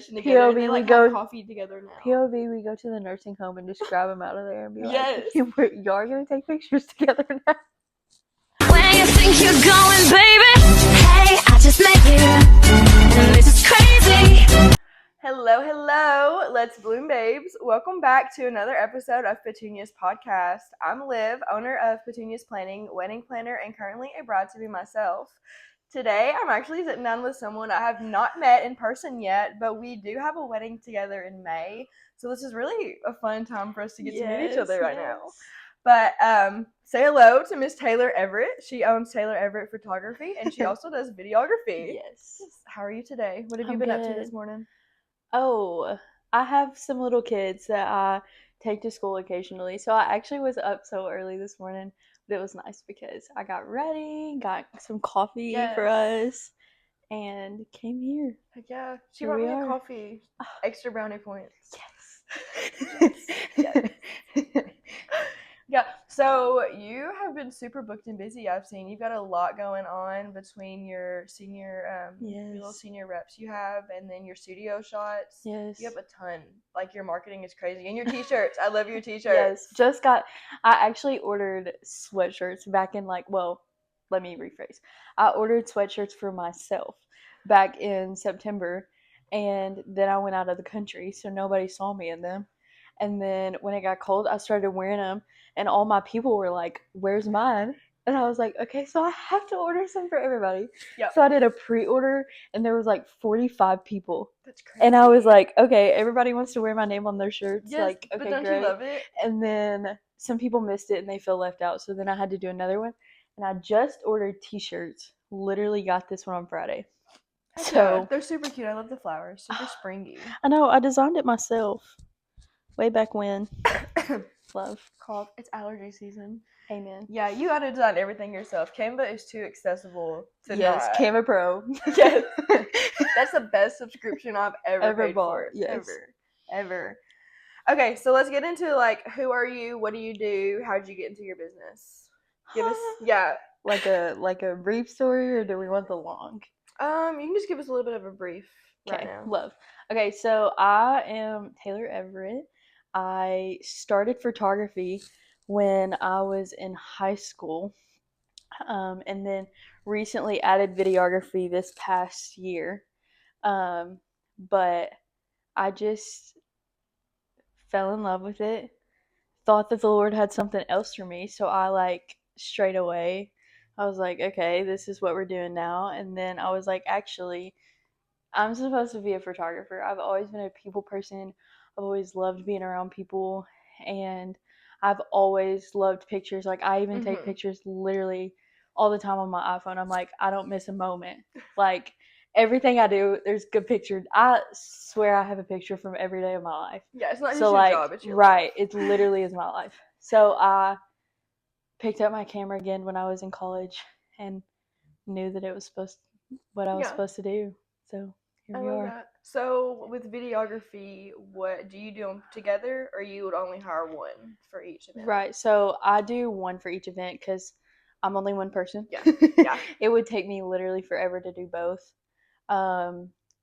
together, and they POV, like we go- have coffee together now. POV, we go to the nursing home and just grab them out of there and be Yes. like, y'all are going to take pictures together now. Where you think you're going, baby? Hey, I just met you, and this is crazy. Hello, Let's Bloom Babes. Welcome back to another episode of Petunias Podcast. I'm Liv, owner of Petunias Planning, wedding planner, and currently a bride-to-be myself. Today, I'm actually sitting down with someone I have not met in person yet, but we do have a wedding together in May, so this is really a fun time for us to get to meet each other right now. But say hello to Miss Taylor Everett. She owns Taylor Everett Photography, and she also does videography. Yes. How are you today? What have you I'm been up to good. this morning? Oh, I have some little kids that I take to school occasionally. So I actually was up so early this morning, but it was nice because I got ready, got some coffee for us, and came here. Heck yeah. She Here brought we me a are. coffee. Extra brownie points. Yes. Yeah, so you have been super booked and busy, I've seen. You've got a lot going on between your senior, your little Yes. senior reps you have, and then your studio shots. Yes. You have a ton. Like, your marketing is crazy. And your t-shirts. I love your Yes. t-shirts. I actually ordered sweatshirts back in let me rephrase. I ordered sweatshirts for myself back in September, and then I went out of the country, so nobody saw me in them. And then when it got cold, I started wearing them, and all my people were like, "Where's mine?" And I was like, "Okay, so I have to order some for everybody." Yep. So I did a pre-order, and there was like 45 people. That's crazy. And I was like, okay, everybody wants to wear my name on their shirts. yes, Like, okay, but don't great. you love it? And then some people missed it and they feel left out. So then I had to do another one. And I just ordered t-shirts. Literally got this one on Friday. Heck So yeah, they're super cute. I love the flowers. Super springy. I know, I designed it myself. Way back when. Love. Cough. It's allergy season. Amen. Yeah, you gotta design everything yourself. Canva is too accessible to Yes, not. Canva Pro. Yes. That's the best subscription I've ever paid bought. for. Yes. Ever. Okay, so let's get into, like, who are you? What do you do? How did you get into your business? Give us, yeah. Like a brief story, or do we want the long? You can just give us a little bit of a brief right now. Love. Okay, so I am Taylor Everett. I started photography when I was in high school, and then recently added videography this past year. But I just fell in love with it. Thought that the Lord had something else for me, so I straight away I was like, okay, this is what we're doing now. And then I was like, actually, I'm supposed to be a photographer. I've always been a people person. I've always loved being around people, and I've always loved pictures. Like, I even take pictures literally all the time on my iPhone. I'm like, I don't miss a moment. Like, everything I do, there's good pictures. I swear I have a picture from every day of my life. Yeah, it's not just your job, it's your right, life. it literally is my life. So I picked up my camera again when I was in college and knew that it was what I was supposed to do. So here we are. That. So with videography, what do you do them together, or you would only hire one for each event? Right. So I do one for each event because I'm only one person. Yeah. Yeah. It would take me literally forever to do both.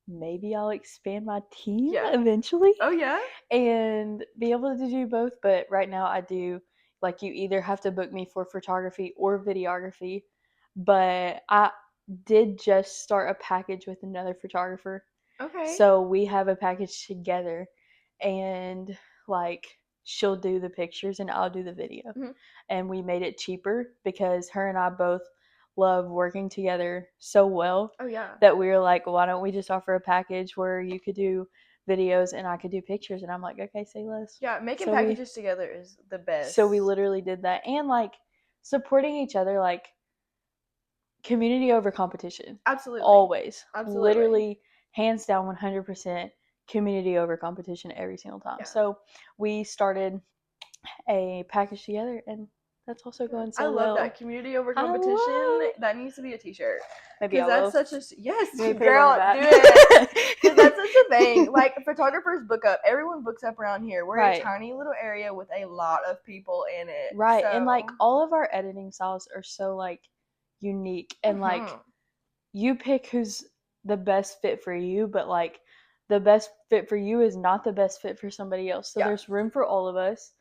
Maybe I'll expand my team eventually. Oh yeah. And be able to do both. But right now I do, like, you either have to book me for photography or videography. But I did just start a package with another photographer. Okay. So we have a package together, and she'll do the pictures and I'll do the video. Mm-hmm. And we made it cheaper because her and I both love working together so well. Oh yeah. That we were like, why don't we just offer a package where you could do videos and I could do pictures? And I'm like, okay, say less. Yeah, making packages together is the best. So we literally did that, and supporting each other, community over competition. Absolutely. Always. Absolutely. Literally, hands down, 100% community over competition every single time. Yeah. So we started a package together, and that's also going so well. I love that. Community over competition. That needs to be a t-shirt. Maybe I will. That's such a... Yes, Maybe girl, do it. Because that's such a thing. Like, photographers book up. Everyone books up around here. We're a tiny little area with a lot of people in it. Right. So. And, all of our editing styles are so, unique. And, you pick who's the best fit for you, but, the best fit for you is not the best fit for somebody else. So Yeah. there's room for all of us.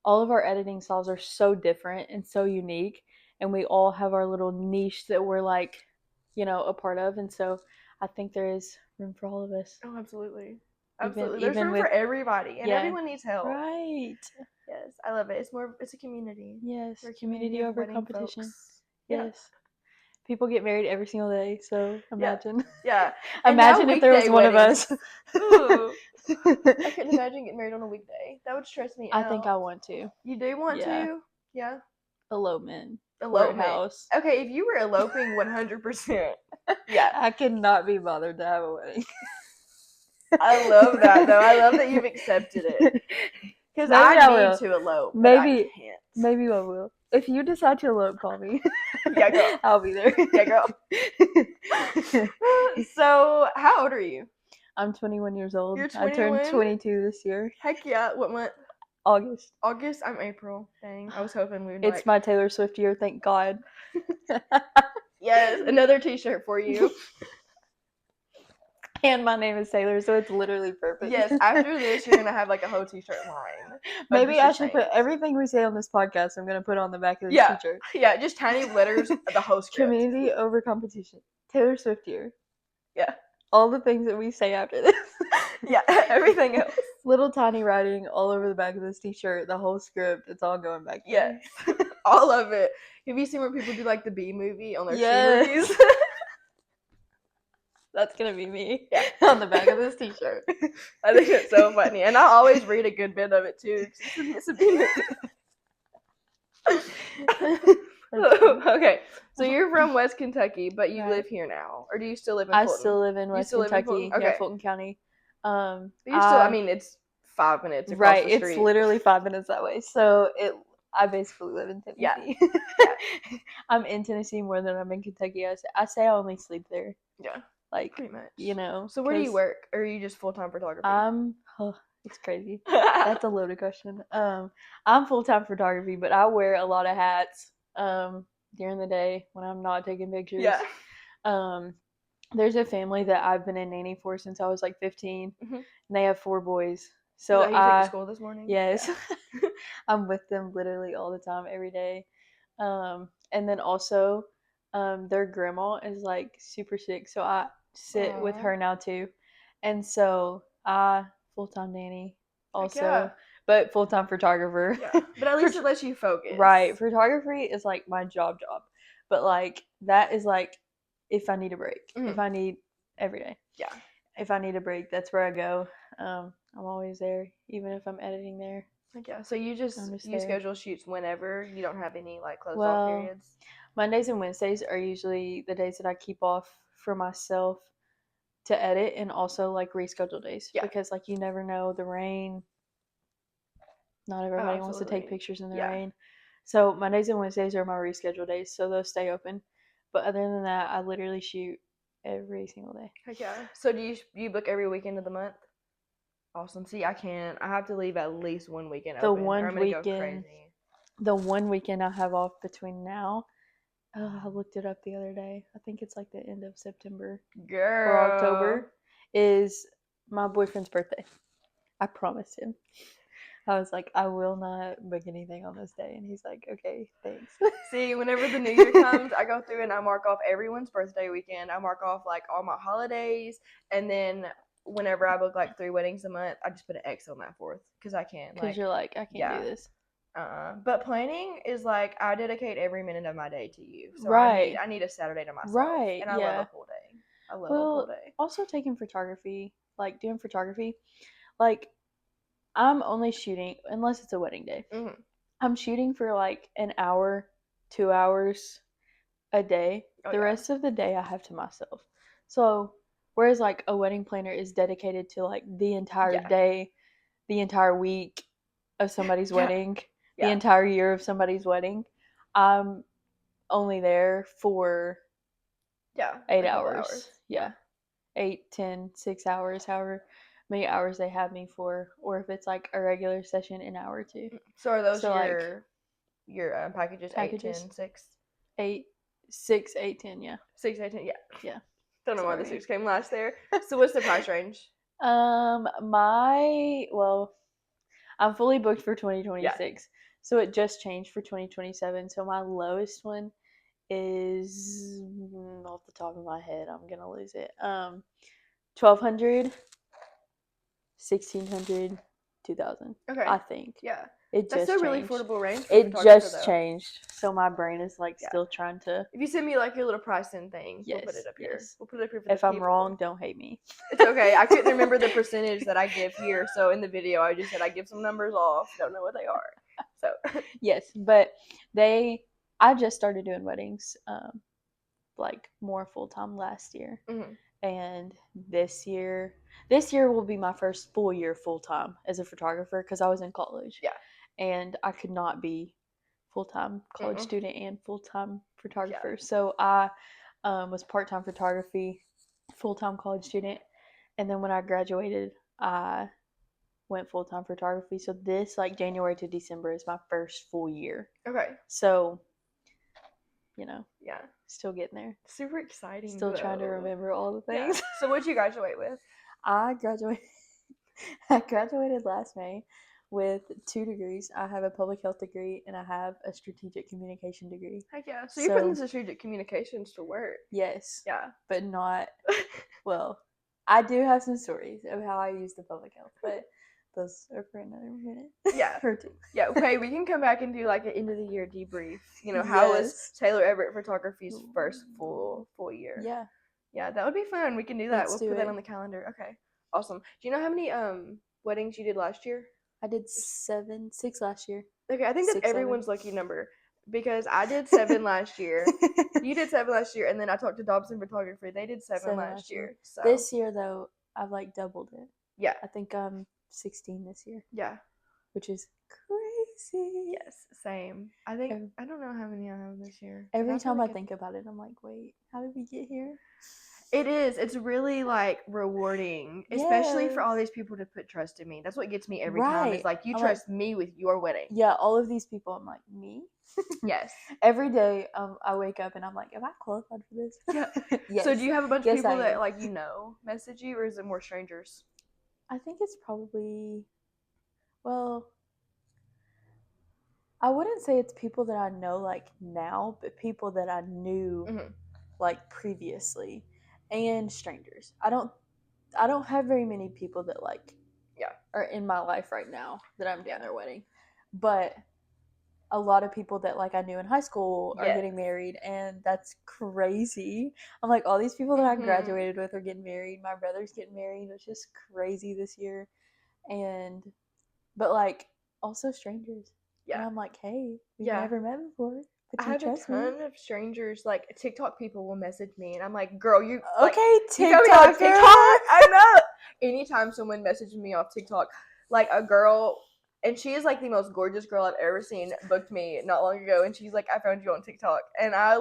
All of our editing styles are so different and so unique, and we all have our little niche that we're like, you know, a part of. And so I think there is room for all of us. Oh, absolutely. Even- Absolutely. There's even room with- for everybody, and yeah. everyone needs help. Right. Yes, I love it. It's a community. Yes. We're a Community of over wedding competition. folks. Yeah. Yes. People get married every single day, so imagine. Yeah. And now Imagine if there was weekday one of weddings. us. Ooh. I couldn't imagine getting married on a weekday. That would stress me I out. think I want to. You do want Yeah. to? Yeah. Elopement. Elopement. Courthouse. Okay, if you were eloping 100%. Yeah. I could not be bothered to have a wedding. I love that, though. I love that you've accepted it. Because Maybe I I need will. to elope. But Maybe- I can't. Maybe I will. If you decide to elope, call me. Yeah, girl. I'll be there. Yeah, girl. So, how old are you? I'm 21 years old. You're I turned 21? 22 this year. Heck yeah. What month? August. August? I'm April. Dang. I was hoping we would It's my Taylor Swift year, thank God. Yes, another t-shirt for you. And my name is Taylor, so it's literally perfect. Yes, after this, you're going to have like a whole t-shirt line. Maybe just I your should put sayings. everything we say on this podcast, I'm going to put on the back of this Yeah. t-shirt. Yeah, just tiny letters of the whole script. Community over competition. Taylor Swift year. Yeah. All the things that we say after this. Yeah, everything else. Little tiny writing all over the back of this t-shirt, the whole script, it's all going back there. Yes. All of it. Have you seen where people do like the B movie on their Yes. shoe reviews? That's gonna be me. Yeah. On the back of this t-shirt. I think it's so funny. And I always read a good bit of it too. 'Cause it's a B movie. Okay, so you're from West Kentucky, but you Right. live here now, or do you still live in I Fulton? still live in West still live in Kentucky. Fulton? Yeah, Okay. Fulton County. You still, I mean, it's 5 minutes across Right, the street. it's literally 5 minutes that way. So I basically live in Tennessee. Yeah. I'm in Tennessee more than I'm in Kentucky. I say I only sleep there. Yeah, Like, pretty much. you know. So where do you 'cause work, or are you just full-time photography? It's crazy. That's a loaded question. I'm full-time photography, but I wear a lot of hats during the day when I'm not taking pictures. Yeah. There's a family that I've been a nanny for since I was like 15, Mhm. and they have 4 boys. Is So that who you took to school this morning? yes, Yeah. I'm with them literally all the time, every day. And then also, their grandma is like super sick, so I sit with Aw. her now too. And so I full-time nanny also, yeah. but full-time photographer. Yeah. But at least it lets you focus. Right. Photography is like my job. But like that is like if I need a break. Mhm. If I need every day. Yeah. If I need a break, that's where I go. I'm always there, even if I'm editing there. Like, yeah. So you just I'm just you there. schedule shoots whenever. You don't have any like closed Well, off periods. Mondays and Wednesdays are usually the days that I keep off for myself to edit, and also like reschedule days. Yeah. Because like you never know, the rain. Not everybody wants to take absolutely. pictures in the Yeah. rain. So Mondays and Wednesdays are my reschedule days, so those stay open. But other than that, I literally shoot every single day. Heck yeah. So do you book every weekend of the month? Awesome. See, I can't. I have to leave at least one weekend The open, or one I'm gonna go weekend- crazy. The one weekend I have off between now, I looked it up the other day. I think it's like the end of September Girl. or October, is my boyfriend's birthday. I promised him. I was like, I will not book anything on this day. And he's like, okay, thanks. See, whenever the new year comes, I go through and I mark off everyone's birthday weekend. I mark off like all my holidays, and then whenever I book like 3 weddings a month, I just put an X on that 4th because I can't. Because Like, you're like, I can't yeah. do this. But planning is like I dedicate every minute of my day to you. So Right. I need a Saturday to myself. Right, And I love yeah. a full day. I love a Well, full day. Also taking photography, like doing photography, like I'm only shooting, unless it's a wedding day, Mhm. I'm shooting for like an hour, 2 hours a day. Oh, The yeah. rest of the day I have to myself. So whereas like a wedding planner is dedicated to like the entire Yeah. day, the entire week of somebody's Yeah. wedding, Yeah. the entire year of somebody's wedding, I'm only there for Yeah. 8 a couple hours. Yeah. 8, 10, 6 hours, however many hours they have me for. Or if it's like a regular session, an hour or 2. So are those So, like, your packages? 8, packages? 10, 6? 8, 6, 8, 10, yeah. 6, 8, 10, yeah. Yeah. Don't know why the Sorry. 6 came last there. So what's the price range? I'm fully booked for 2026. So it just changed for 2027. So my lowest one is off the top of my head, I'm gonna lose it. 1,200, 1,600, 2,000. Okay. I think. Yeah. It That's just a really changed. affordable range for It photographer, just though. changed. So my brain is like still trying to. If you send me like your little pricing thing, Yes, we'll put it up here. yes. We'll put it up here for the If I'm people. wrong, don't hate me. It's okay. I couldn't remember the percentage that I give here, so in the video I just said I give some numbers off. Don't know what they are. So Yes, but I just started doing weddings, like more full time last year, Mhm. and this year will be my first full year full time as a photographer because I was in college. Yeah. And I could not be full time college Mm-mm. student and full time photographer, so I was part time photography, full time college student, and then when I graduated, I went full time photography. So this like January to December is my first full year. Okay. So, Yeah. still getting there. Super exciting. Still trying to though. remember all the Yeah. things. So what'd you graduate with? I graduated last May with 2 degrees. I have a public health degree and I have a strategic communication degree. Heck yeah. So you're putting the strategic communications to work. Yes. Yeah. But not, well, I do have some stories of how I use the public health, but those are for another minute. Yeah. Or two. Yeah, okay, we can come back and do like an end of the year debrief. How was Yes. Taylor Everett Photography's first full year? Yeah. Yeah, that would be fun. We can do that. Let's We'll do put that it. on the calendar. Okay. Awesome. Do you know how many weddings you did last year? I did 6 last year. Okay, I think that's 6, 7. everyone's lucky number because I did 7 last year. You did 7 last year, and then I talked to Dobson Photography. They did 7 last year. So this year though, I've like doubled it. Yeah. I think I'm 16 this year. Yeah. Which is crazy. Yes, same. I don't know how many I have this year. Every time I think about it, I'm like, wait, how did we get here? It is. It's really like rewarding, especially for all these people to put trust in me. That's what gets me every time. It's like you trust me with your wedding. Yeah, all of these people. I'm like, me? Yes. Every day, I wake up and I'm like, am I qualified for this? Yeah. Yes. So do you have a bunch of people I that am. like message you, or is it more strangers? I think it's probably, well, I wouldn't say it's people that I know like now, but people that I knew like previously, and strangers. I don't have very many people that like are in my life right now that I'm doing their wedding, but a lot of people that like I knew in high school are getting married, and that's crazy. I'm like, all these people that I graduated with are getting married. My brother's getting married. It's just crazy this year, but like also strangers. Yeah, and I'm like, hey, we've never met before. But I have a ton of strangers, like TikTok people will message me, and I'm like, girl, you okay, TikTok. I know. Anytime someone messages me off TikTok, like a girl, and she is like the most gorgeous girl I've ever seen, booked me not long ago, and she's like, I found you on TikTok, and I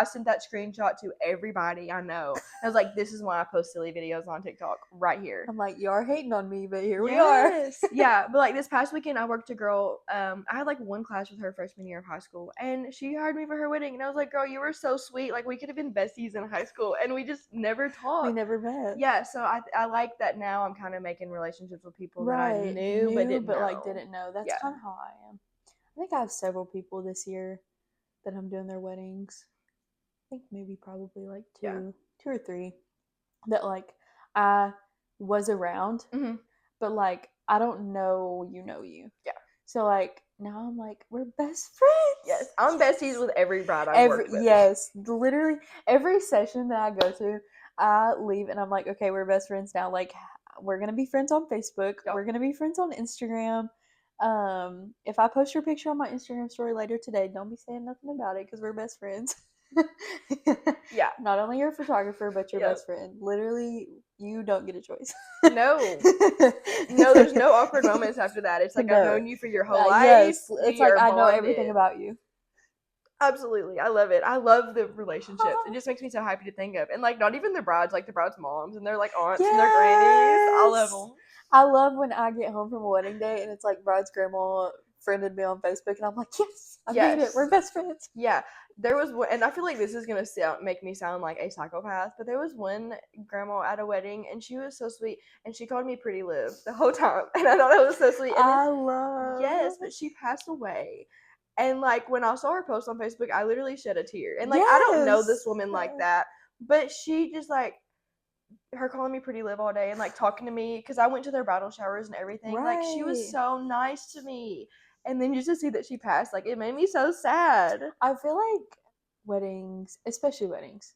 sent that screenshot to everybody I know. I was like, this is why I post silly videos on TikTok right here. I'm like, you are hating on me, but here we are. Yeah, but like this past weekend I worked a girl, I had like one class with her freshman year of high school, and she hired me for her wedding, and I was like, girl, you were so sweet, like we could have been besties in high school, and we just never talked. We never met. Yeah, so I like that now I'm kind of making relationships with people that I knew but didn't know. That's kind of how I am. I think I have several people this year that I'm doing their weddings. I think maybe probably like two or three that like I was around, but like I don't know you. Yeah. So like now I'm like, we're best friends. Yes, I'm besties with every bride I work with. Yes, literally every session that I go to, I leave and I'm like, okay, we're best friends now. Like we're gonna be friends on Facebook. Yep. We're gonna be friends on Instagram. If I post your picture on my Instagram story later today, don't be saying nothing about it because we're best friends. Yeah. Not only you're a photographer, but you're best friend. Literally, you don't get a choice. No, there's no awkward moments after that. It's like I've known you for your whole life. Yes, it's like I know everything about you. Absolutely. I love it. I love the relationships. It just makes me so happy to think of. And like not even the brides, like the brides' moms and their like aunts and their grannies. I love them. I love when I get home from a wedding day and it's like bride's grandma, friended me on Facebook, and I'm like, yes, I made it. Yes. We're best friends. Yeah, there was one, and I feel like this is gonna make me sound like a psychopath, but there was one grandma at a wedding, and she was so sweet, and she called me Pretty Liv the whole time, and I thought that was so sweet. And I love. yes, but she passed away, and like when I saw her post on Facebook, I literally shed a tear, and like I don't know this woman like that, but she just like her calling me Pretty Liv all day and like talking to me because I went to their bridal showers and everything. Like she was Right. so nice to me. And then just to see that she passed, like it made me so sad. I feel like weddings, especially weddings,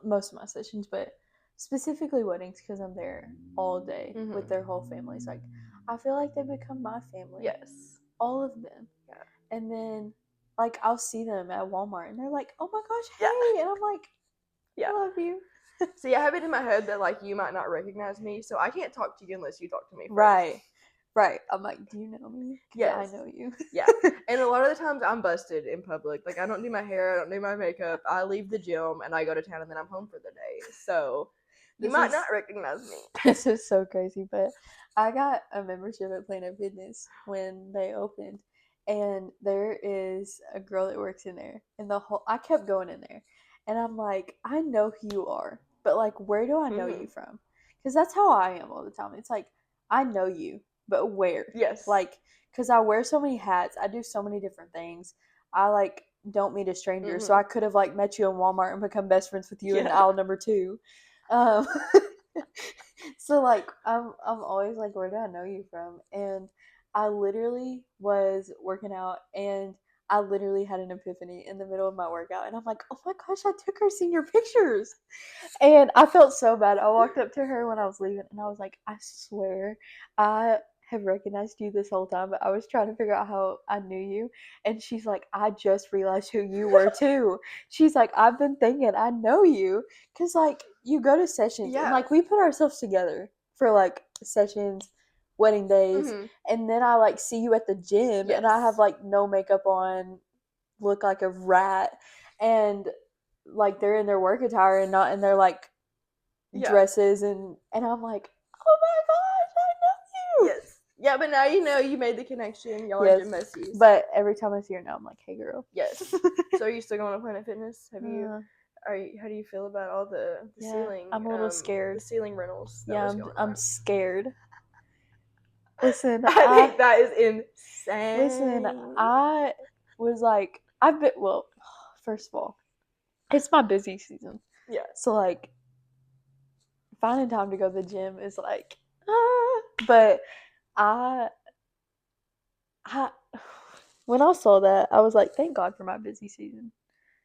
most of my sessions, but specifically weddings because I'm there all day with their whole families. Like I feel like they become my family. Yes. All of them. Yeah. And then like I'll see them at Walmart and they're like, oh my gosh, hey, Yeah. and I'm like, I love you. See, I have it in my head that like you might not recognize me, so I can't talk to you unless you talk to me first. Right. I'm like, do you know me? Yes. I know you. Yeah. And a lot of the times I'm busted in public. Like I don't do my hair, I don't do my makeup. I leave the gym and I go to town and then I'm home for the day. So you might not recognize me. This is so crazy, but I got a membership at Planet Fitness when they opened, and there is a girl that works in there, and I kept going in there, and I'm like, I know who you are, but like, where do I know you from? Because that's how I am all the time. It's like, I know you, but where? Yes. Like, because I wear so many hats, I do so many different things. I like don't meet a stranger, so I could have like met you in Walmart and become best friends with you in aisle number 2. So like I'm always like, where do I know you from? And I literally was working out and I literally had an epiphany in the middle of my workout, and I'm like, oh my gosh, I took her senior pictures, and I felt so bad. I walked up to her when I was leaving and I was like, I swear I have recognized you this whole time, but I was trying to figure out how I knew you. And she's like, I just realized who you were too. She's like, I've been thinking I know you because like you go to sessions and like we put ourselves together for like sessions, wedding days, and then I like see you at the gym and I have like no makeup on, look like a rat, and like they're in their work attire and not in their like dresses, and I'm like, oh my gosh, I know you. Yes. Yeah, but now you know you made the connection. Y'all are gym besties. But every time I see her now, I'm like, hey girl. Yes. So are you still going to Planet Fitness? Have you? How do you feel about all the ceiling? I'm a little scared. The ceiling rentals. I'm scared. Listen, I think that is insane. Listen, I was like, first of all, it's my busy season. Yeah. So like, finding time to go to the gym is like, but when I saw that, I was like, thank God for my busy season.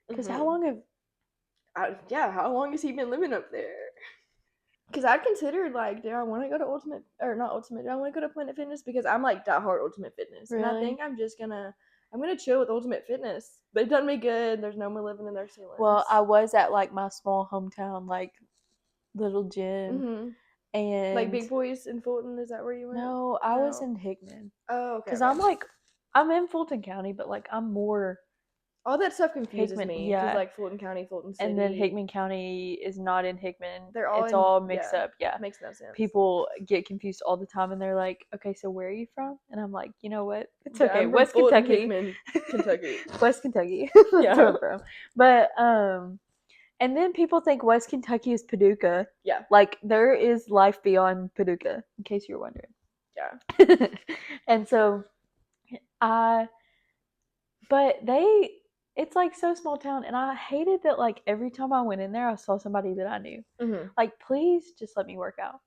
Because how long has he been living up there? Because I considered like, do I want to go to do I want to go to Planet Fitness? Because I'm like diehard Ultimate Fitness. Really? And I think I'm gonna chill with Ultimate Fitness. They've done me good. There's no more living in their ceilings. Well, I was at like my small hometown like little gym. And like Big Boys in Fulton, is that where you went? No, I was in Hickman. Oh, okay. Because I'm in Fulton County, but like I'm more. All that stuff confuses Hickman, me. Because like Fulton County, Fulton City. And then Hickman County is not in Hickman. It's all mixed up. Yeah. Makes no sense. People get confused all the time and they're like, okay, so where are you from? And I'm like, you know what? It's okay. West Kentucky. Hickman, Kentucky. West Kentucky. That's where I'm from. But, and then people think West Kentucky is Paducah. Yeah. Like, there is life beyond Paducah, in case you're wondering. Yeah. And so, it's like so small town, and I hated that like every time I went in there, I saw somebody that I knew. Like, please just let me work out.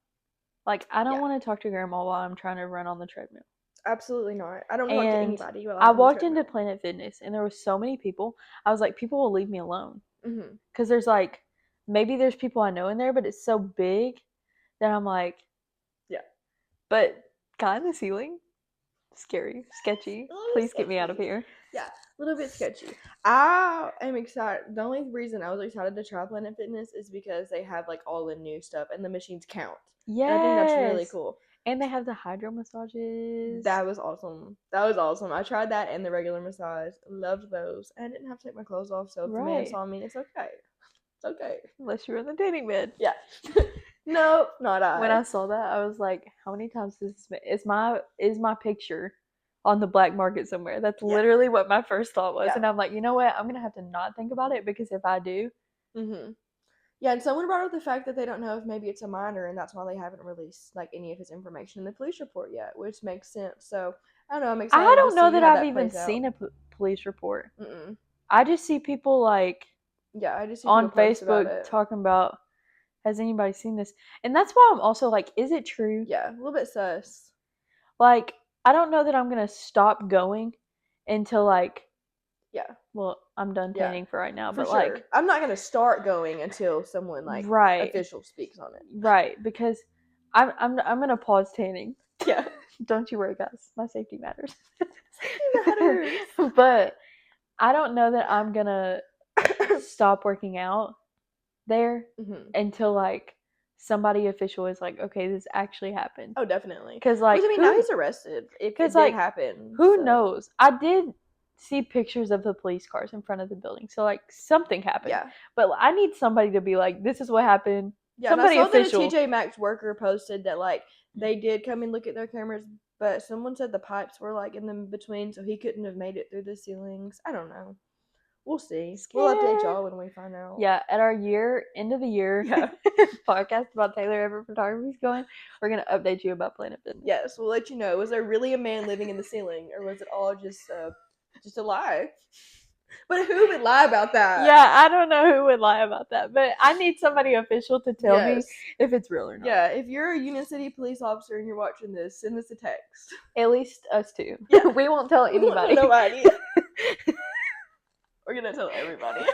Like, I don't want to talk to grandma while I'm trying to run on the treadmill. Absolutely not. I don't talk to anybody while I walked into Planet Fitness, and there was so many people. I was like, people will leave me alone. Because there's like, maybe there's people I know in there, but it's so big that I'm like, yeah. But guy in the ceiling, scary, sketchy. Please get me out of here. Yeah, a little bit sketchy. I am excited. The only reason I was excited to try Planet Fitness is because they have like all the new stuff and the machines count. Yeah, I think that's really cool. And they have the hydro massages. That was awesome. I tried that and the regular massage. Loved those. I didn't have to take my clothes off, so if the man saw me, it's okay. It's okay. Unless you're in the dating bed. Yeah. No, not I. When I saw that, I was like, how many times is my picture on the black market somewhere. That's Yeah. literally what my first thought was. Yeah. And I'm like, you know what? I'm going to have to not think about it, because if I do. Mm-hmm. Yeah, and someone brought up the fact that they don't know if maybe it's a minor, and that's why they haven't released like any of his information in the police report yet, which makes sense. So I don't know. I'm excited. I don't to know see that how I've that even plays seen out. a police report. Mm-mm. I just see people like Yeah, I just see on people post about Facebook it. talking about, has anybody seen this? And that's why I'm also like, is it true? Yeah, a little bit sus. Like, I don't know that I'm going to stop going until like, Yeah, well, I'm done Yeah, tanning for right now, for but sure. like, I'm not gonna start going until someone like right, official speaks on it. right, because I'm going to pause tanning. Yeah, Don't you worry, guys. My safety matters. matters. But I don't know that I'm going to stop working out there Mm-hmm. until like somebody official is like, okay, this actually happened. Oh, definitely. Because like, I mean, now he's arrested. If it did like, happen, who so. knows? I did see pictures of the police cars in front of the building, so like something happened. Yeah, but I need somebody to be like, this is what happened. yeah. Somebody and I saw official. that a TJ Maxx worker posted that like they did come and look at their cameras, but someone said the pipes were like in the between, so he couldn't have made it through the ceilings. I don't know. We'll see. We'll update y'all when we find out. Yeah, at our end of the year podcast about Taylor Everett Photography's going, we're gonna update you about Planet Fitness. Yes, we'll let you know. Was there really a man living in the ceiling, or was it all just a lie? But who would lie about that? Yeah, I don't know who would lie about that, but I need somebody official to tell me if it's real or not. Yeah, if you're a Union City police officer and you're watching this, send us a text. At least us two. Yeah. We won't tell anybody. We won't tell nobody. We're gonna tell everybody.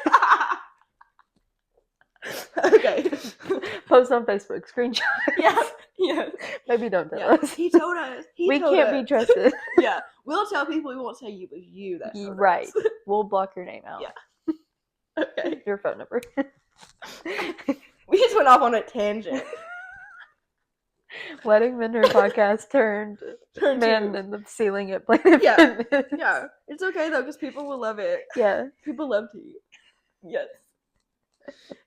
Okay. Post on Facebook, screenshot. Yeah. Maybe don't tell us. He told us. We can't be trusted. Yeah. We'll tell people. We won't tell you, but you that told right. us. We'll block your name out. Yeah. Okay. Your phone number. We just went off on a tangent. Wedding Vendor Podcast turned man in the ceiling at Planet Fitness. Yeah. It's okay though, because people will love it. Yeah. People love tea. Yes.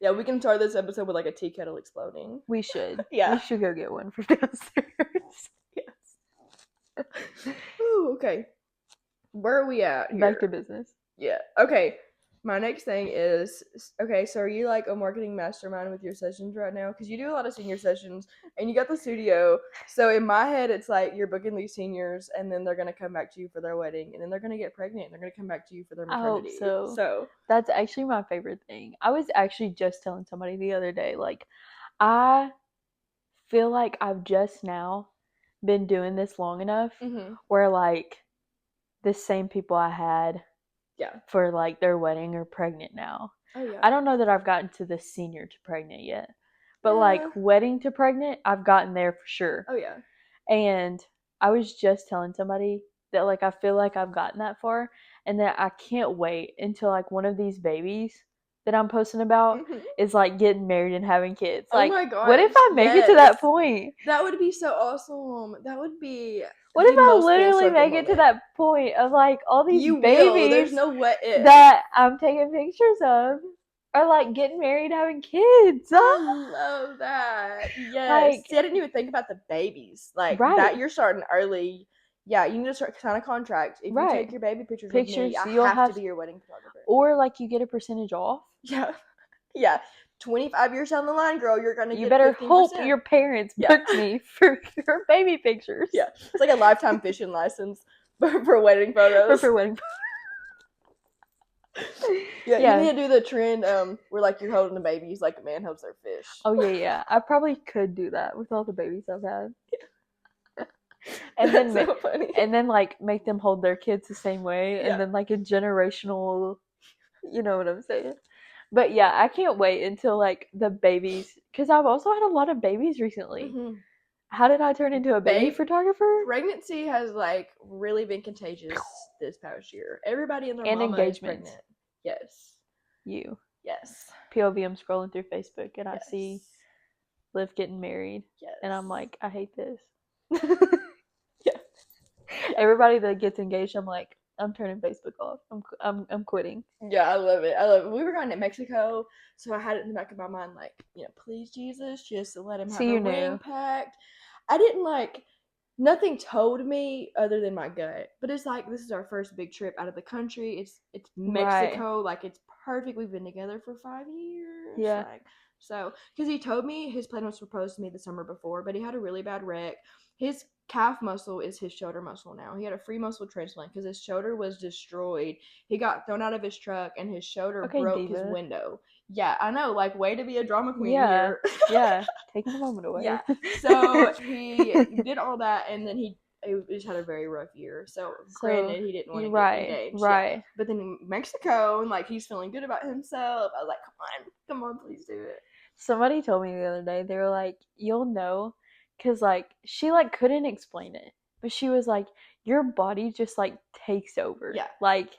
Yeah, we can start this episode with like a tea kettle exploding. We should. Yeah. We should go get one from downstairs. Yes. Ooh, okay. Where are we at here? Back to business. Yeah. Okay. My next thing is, okay, so are you like a marketing mastermind with your sessions right now? Because you do a lot of senior sessions and you got the studio. So in my head, it's like you're booking these seniors and then they're going to come back to you for their wedding and then they're going to get pregnant and they're going to come back to you for their maternity. I hope so. That's actually my favorite thing. I was actually just telling somebody the other day, like, I feel like I've just now been doing this long enough where like the same people I had for like their wedding are pregnant now. Oh yeah. I don't know that I've gotten to the senior to pregnant yet, but like wedding to pregnant, I've gotten there for sure. Oh yeah. And I was just telling somebody that like I feel like I've gotten that far, and that I can't wait until like one of these babies that I'm posting about is like getting married and having kids. Like, oh my gosh, what if I make it to that point? That would be so awesome. That would be. What if I literally make it to that point of like all these babies? There's no what if that I'm taking pictures of are like getting married, having kids. I love that. Yes. Like, see, I didn't even think about the babies. Like that you're starting early. Yeah, you need to start sign a contract. If you take your baby pictures with me, you'll have to be your wedding photographer. Or like you get a percentage off. Yeah. Yeah. 25 years down the line, girl, you're gonna get 15%. You better hope your parents booked me for your baby pictures. Yeah. It's like a lifetime fishing license for wedding photos. For wedding Yeah, you need to do the trend where like you're holding the babies like a man holds their fish. Oh yeah. I probably could do that with all the babies I've had. And then so funny. And then like make them hold their kids the same way, and then like a generational, you know what I'm saying? But yeah, I can't wait until like the babies, because I've also had a lot of babies recently. How did I turn into a baby photographer? Pregnancy has like really been contagious this past year. Everybody in their and mama engagements. is pregnant. Yes. You. Yes. POV, I'm scrolling through Facebook and I see Liv getting married. Yes. And I'm like, I hate this. Yeah. Everybody that gets engaged, I'm like, I'm turning Facebook off. I'm quitting. Yeah, I love it. I love it. We were going to Mexico, so I had it in the back of my mind, like, please Jesus, just to let him have a ring packed. I didn't like nothing told me other than my gut. But it's like, this is our first big trip out of the country. It's Mexico. Like, it's perfect. We've been together for 5 years. Yeah. Like, so, because he told me his plan was proposed to me the summer before, but he had a really bad wreck. His calf muscle is his shoulder muscle now. He had a free muscle transplant because his shoulder was destroyed. He got thrown out of his truck and his shoulder Okay, broke his diva. window. Yeah, I know. Like, way to be a drama queen Yeah. here. Yeah. Taking the moment away. Yeah. So he did all that, and then he just had a very rough year. So granted, he didn't want to get engaged. Right. Yeah. But then in Mexico, and like he's feeling good about himself. I was like, come on, please do it. Somebody told me the other day, they were like, you'll know, because, like, she, like, couldn't explain it. But she was like, your body just, like, takes over. Yeah. Like,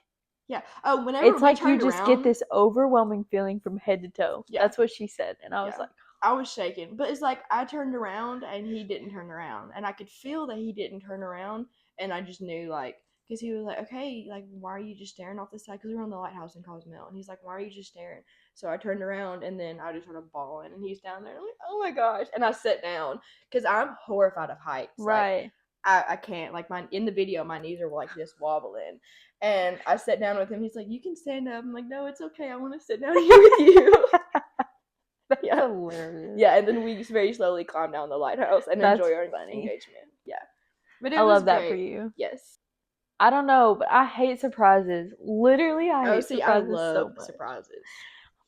yeah. Oh, whenever it's we like you turned just around, get this overwhelming feeling from head to toe. Yeah. That's what she said. And I was Yeah. like, I was shaking. But it's like I turned around and he didn't turn around. And I could feel that he didn't turn around. And I just knew, like, because he was like, okay, like, why are you just staring off the side? Because we were on the lighthouse in Cozumel. And he's like, why are you just staring? So I turned around and then I just started bawling. And he's down there. I'm like, oh my gosh. And I sat down because I'm horrified of heights. right. Like, I can't. Like, in the video, my knees are like just wobbling. And I sat down with him. He's like, you can stand up. I'm like, no, it's okay. I want to sit down here with you. That's Yeah. hilarious. Yeah, and then we just very slowly climb down the lighthouse and That's enjoy our funny. engagement. Yeah. But it I was love that great. for you. Yes. I don't know, but I hate surprises. Literally, I hate I surprises love so much. surprises.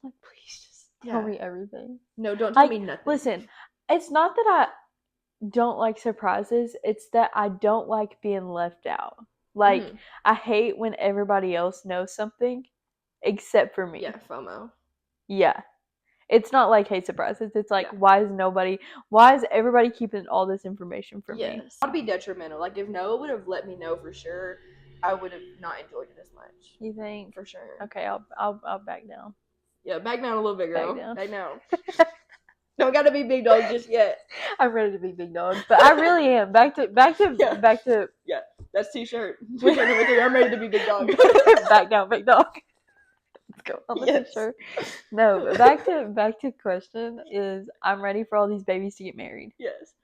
I'm like, please just tell Yeah. me everything. No, don't tell Like, me nothing. listen, it's not that I don't like surprises. It's that I don't like being left out. Like, Mhm. I hate when everybody else knows something except for me. Yeah, FOMO. Yeah. It's not like hate surprises. It's like, Yeah. why is everybody keeping all this information from me? Yes. That'd be detrimental. Like, if Noah would have let me know for sure, I would have not enjoyed it as much. You think? For sure. Okay, I'll back down. Yeah, back down a little bit, girl. Back down. Don't gotta be big dog just yet. I'm ready to be big dog, but I really am. Back to Yeah, that's t-shirt. T-shirt number 3. I'm ready to be big dog. back down, big dog. Let's go on the Yes. t-shirt. No, but back to question is, I'm ready for all these babies to get married. Yes.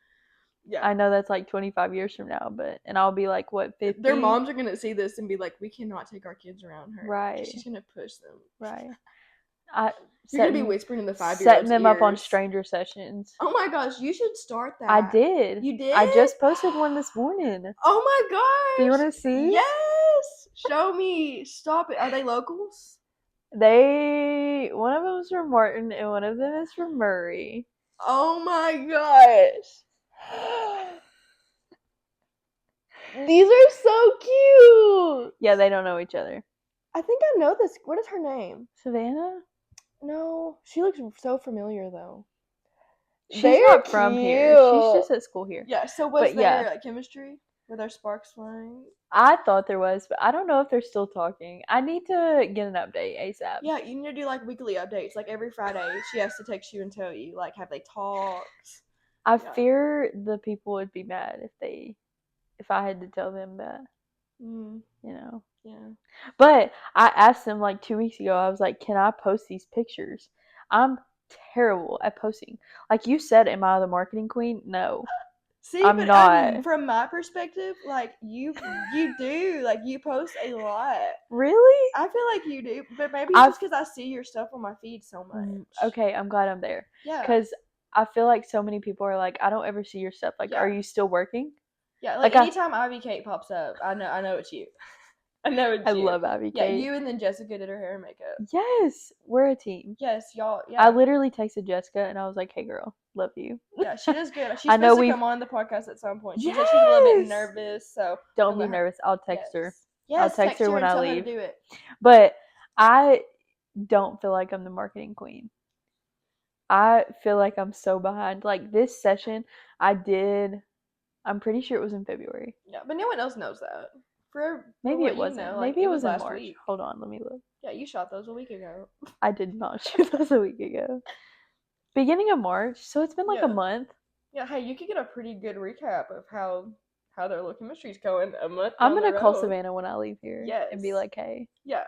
Yeah. I know that's like 25 years from now, and I'll be like, what, 50? Their moms are gonna see this and be like, we cannot take our kids around her. Right. She's gonna push them. Right. You're gonna be whispering in the 5-year-old's setting them up on ears. stranger sessions. Oh my gosh, you should start that. I did. You did? I just posted one this morning. Oh my gosh. Do you want to see? Yes. Show me. Stop it. Are they locals? One of them is from Martin and one of them is from Murray. Oh my gosh. These are so cute. Yeah, they don't know each other. I think I know this. What is her name? Savannah? No, she looks so familiar though. She's They're not from here. She's just at school here. Yeah. So was But there yeah. like chemistry? Were there sparks flying? I thought there was, but I don't know if they're still talking. I need to get an update ASAP. Yeah, you need to do like weekly updates. Like every Friday, she has to text you and tell you like, have they talked? I Yeah. fear the people would be mad if I had to tell them that. Mm, You know. yeah. But I asked them like 2 weeks ago. I was like, "Can I post these pictures?" I'm terrible at posting. Like you said, am I the marketing queen? No. See, I'm but not. from my perspective, like you do, like you post a lot. Really? I feel like you do, but maybe it's just because I see your stuff on my feed so much. Okay, I'm glad I'm there. Yeah. Because I feel like so many people are like, I don't ever see your stuff. Like, Yeah. are you still working? Yeah, like like anytime Ivy Kate pops up, I know it's you. I know it's I you. love Abby Yeah, Kate. you and then Jessica did her hair and makeup. Yes, we're a team. Yes, y'all. Yeah. I literally texted Jessica and I was like, "Hey, girl, love you." Yeah, she does good. She's I know supposed to we've- come on the podcast at some point. She said she's a little bit Yes! nervous, so Don't I'll be let her- nervous. I'll text her. Yes, I'll text her when and I tell her to leave. do it. But I don't feel like I'm the marketing queen. I feel like I'm so behind. Like this session, I'm pretty sure it was in February. Yeah, but no one else knows that. For Maybe what it you wasn't. know, like, Maybe it was in last March. week. Hold on, let me look. Yeah, you shot those a week ago. I did not shoot those a week ago. Beginning of March, so it's been like Yeah. a month. Yeah, hey, you could get a pretty good recap of how their little chemistry's going a month. I'm down gonna the call road. Savannah when I leave here and be Yes. like, "Hey, Yeah,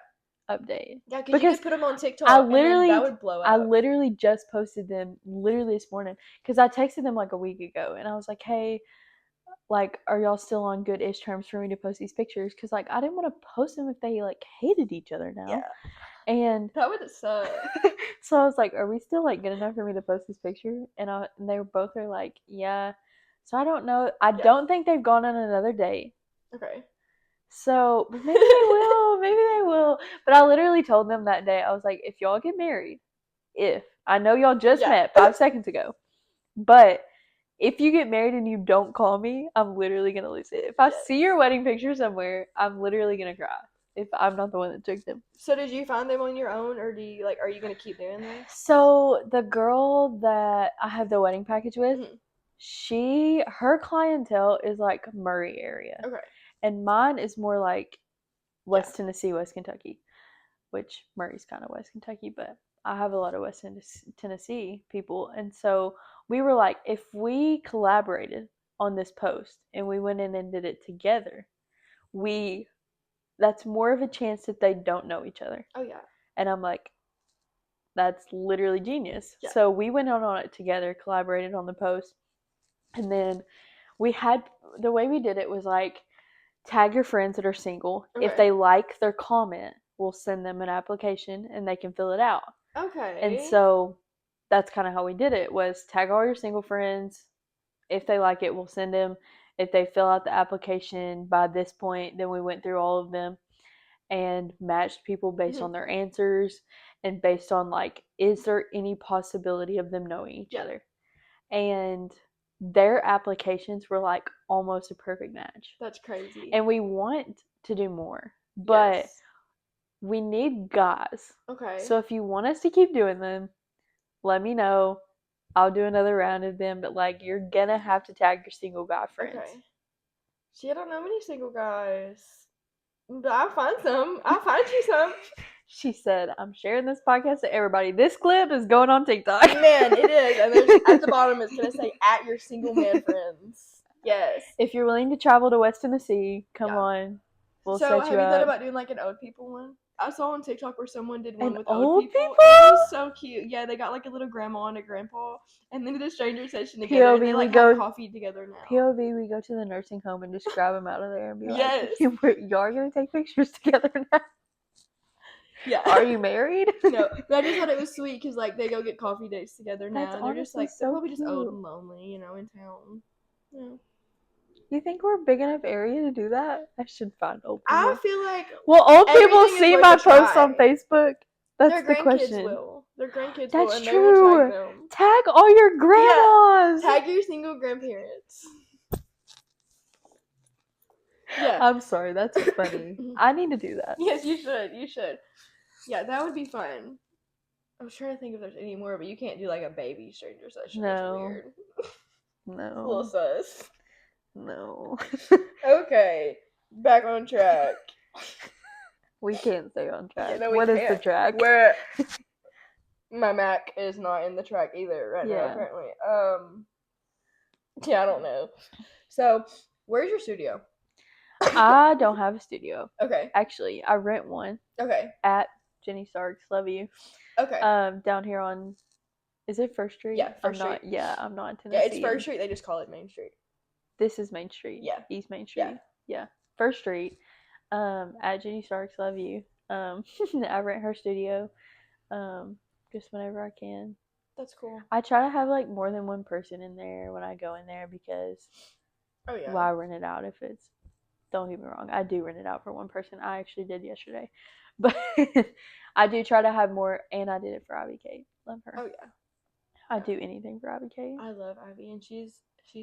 update." yeah, because you Because could put them on TikTok. I and then literally- that would blow up. I literally just posted them literally this morning because I texted them like a week ago and I was like, "Hey, like, are y'all still on good-ish terms for me to post these pictures? Because, like, I didn't want to post them if they, like, hated each other now. Yeah. And That would suck. so I was like, are we still, like, good enough for me to post this picture? And they were both like, yeah. So I don't know. I don't think they've gone on another date. Okay. So maybe they will. Maybe they will. But I literally told them that day, I was like, if y'all get married, I know y'all just met 5 seconds ago, but if you get married and you don't call me, I'm literally going to lose it. If I see your wedding picture somewhere, I'm literally going to cry if I'm not the one that took them. So did you find them on your own, or are you going to keep doing this? So the girl that I have the wedding package with, her clientele is like Murray area. Okay. And mine is more like West Tennessee, West Kentucky, which Murray's kind of West Kentucky, but I have a lot of West Tennessee people. And so we were like, if we collaborated on this post and we went in and did it together, that's more of a chance that they don't know each other. Oh, yeah. And I'm like, that's literally genius. Yeah. So we went on it together, collaborated on the post. And then the way we did it was like, tag your friends that are single. Okay. If they like their comment, we'll send them an application and they can fill it out. Okay. And so that's kind of how we did it, was tag all your single friends. If they like it, we'll send them. If they fill out the application by this point, then we went through all of them and matched people based on their answers and based on, like, is there any possibility of them knowing each other? And their applications were like almost a perfect match. That's crazy. And we want to do more, but we need guys. Okay. So if you want us to keep doing them, let me know. I'll do another round of them, but like, you're gonna have to tag your single guy friends. Okay. See, I don't know many single guys, but I'll find some. I'll find you some. She said, I'm sharing this podcast to everybody. This clip is going on TikTok. Man, it is. And there's, at the bottom, it's going to say, at your single man friends. Yes. If you're willing to travel to West Tennessee, come on. We'll set you up. So, have you thought about doing, like, an old people one? I saw on TikTok where someone did one with old people. people? It was so cute. Yeah, they got, like, a little grandma and a grandpa. And then did a stranger session together. POV, and they, like, have coffee together now. POV, we go to the nursing home and just grab them out of there and be like, y'all are going to take pictures together now. Yeah. Are you married? No, but I just thought it was sweet because, like, they go get coffee dates together now. That's and they're just, like, so they're probably cute. just old and lonely, you know, in town. Yeah. You think we're a big enough area to do that? I should find old people. I feel like... Will old people see my posts on Facebook? That's the question. Their grandkids will. Their grandkids will, and true. They will tag them. Tag all your grandmas! Yeah. Tag your single grandparents. Yeah. I'm sorry, that's funny. I need to do that. Yes, you should. You should. Yeah, that would be fun. I was trying to think if there's any more, but you can't do, like, a baby stranger session. No. That's weird. No. A little sus. No. Okay. Back on track. We can't stay on track. Yeah, no, what is the track? Where my Mac is not in the track either right now, apparently. Yeah, I don't know. So, where's your studio? I don't have a studio. Okay. Actually, I rent one. Okay. At Jenny Starks, love you. Okay. Down here on, is it First Street? Yeah, First Street. I'm not in Tennessee. Yeah, it's First Street. They just call it Main Street. This is Main Street. Yeah. East Main Street. Yeah. First Street. At Jenny Starks, love you. I rent her studio. Just whenever I can. That's cool. I try to have, like, more than one person in there when I go in there because why rent it out if it's, don't get me wrong, I do rent it out for one person. I actually did yesterday. But I do try to have more, and I did it for Ivy Kate. Love her. Oh, yeah. I do anything for Ivy Kate. I love Ivy, and she's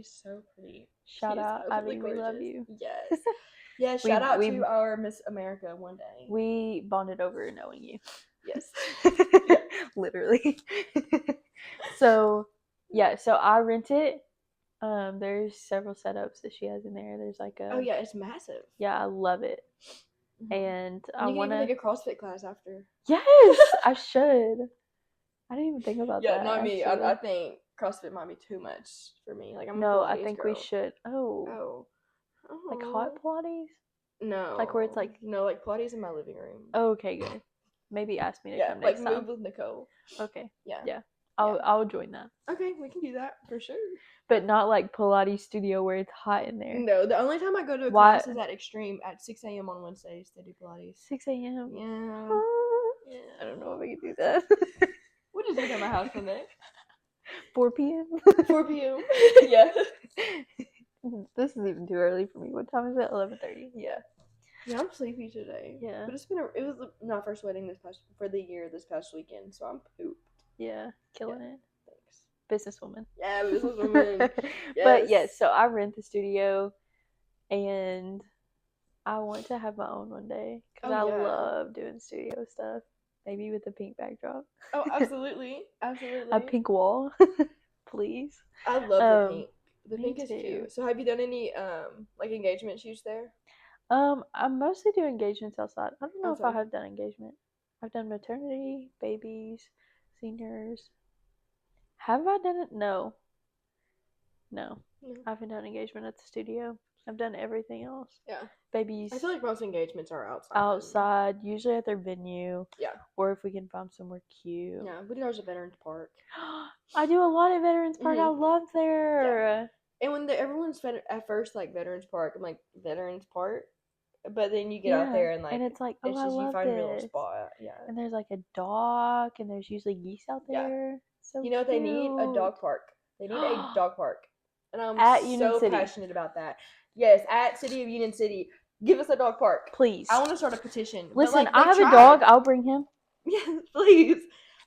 so pretty. Shout out, Ivy, we love you. Yes. Yeah, shout out to our Miss America one day. We bonded over knowing you. Yes. Literally. So I rent it. There's several setups that she has in there. There's like a... Oh, yeah, it's massive. Yeah, I love it. Mm-hmm. And I want to... You can take a CrossFit class after. Yes, I should. I didn't even think about that. Yeah, not me. I think CrossFit might be too much for me. Like, I'm a Pilates I think girl. We should. Oh. Like hot Pilates? No. Like where it's like... No, like Pilates in my living room. Oh, okay, good. Maybe ask me to come next time. Yeah, like move with Nicole. Okay. Yeah. Yeah. I'll join that. Okay, we can do that for sure. But not like Pilates studio where it's hot in there. No, the only time I go to a Why- class is at Extreme at 6 a.m. on Wednesdays. They do Pilates. 6 a.m. Yeah. I don't know if I can do that. We'll just look at my house one day. 4 p.m. 4 p.m. Yeah. This is even too early for me. What time is it? 11:30. Yeah. Yeah, I'm sleepy today. Yeah. But it was my first wedding this past weekend, so I'm pooped. Yeah, killing it. Thanks. Businesswoman. Yeah, businesswoman. But yes, so I rent the studio, and I want to have my own one day because I love doing studio stuff. Maybe with a pink backdrop. Oh, absolutely, absolutely. A pink wall, please. I love the pink. The me pink is too. cute. So, have you done any like engagement shoots there? I mostly do engagements outside. I don't know if I Outside. have done engagement. I've done maternity, babies, seniors. Have I done it? No. I haven't done engagement at the studio. I've done everything else. Yeah. Babies. I feel like most engagements are outside. Outside, usually at their venue. Yeah. Or if we can find somewhere cute. Yeah, Videographer's at Veterans Park. I do a lot at Veterans Park. I love there. Yeah. And when everyone's at first like Veterans Park, I'm like Veterans Park, but then you get out there and it's like, oh, it's I just love you find this. your little spot. Yeah. And there's like a dock, and there's usually geese out there. So you know what they need? A dog park. They need a dog park, and I'm at Union so City. passionate about that. Yes, at City of Union City, give us a dog park, please. I want to start a petition. Listen, I have a dog. I'll bring him. Yes, please.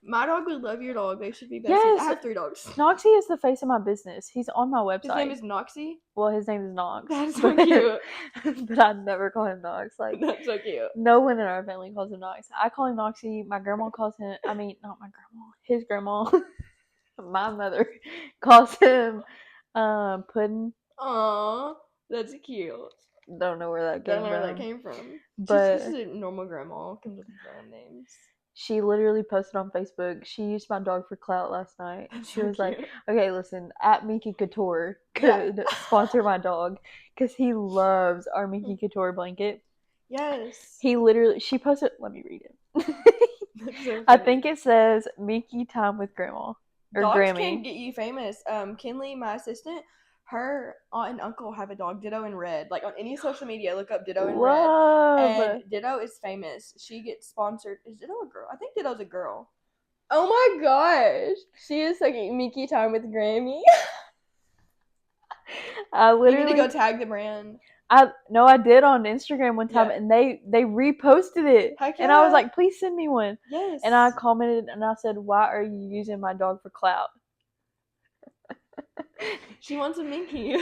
My dog would love your dog. They should be besties. Yes. I have 3 dogs. Noxie is the face of my business. He's on my website. His name is Noxie? Well, his name is Nox. That's so cute. But I never call him Nox. Like, that's so cute. No one in our family calls him Nox. I call him Noxie. My grandma calls him, not my grandma, his grandma, my mother calls him Puddin'. Aww, that's cute. Don't know where that came from. But she's just a normal grandma. Comes up with brand names. She literally posted on Facebook. She used my dog for clout last night. She was like, okay, listen, at Miki Couture could sponsor my dog because he loves our Miki Couture blanket. Yes. She posted, let me read it. So I think it says Miki time with grandma or Dogs Grammy. can get you famous. Kinley, my assistant, her aunt and uncle have a dog, Ditto in Red. Like on any social media, look up Ditto in Red. And Ditto is famous. She gets sponsored. Is Ditto a girl? I think Ditto's a girl. Oh my gosh. She is so cute. Miki time with Grammy. I literally you need to go tag the brand. I did on Instagram one time, and they reposted it. Heck yeah. And I was like, please send me one. Yes. And I commented and I said, why are you using my dog for clout? She wants a Minky.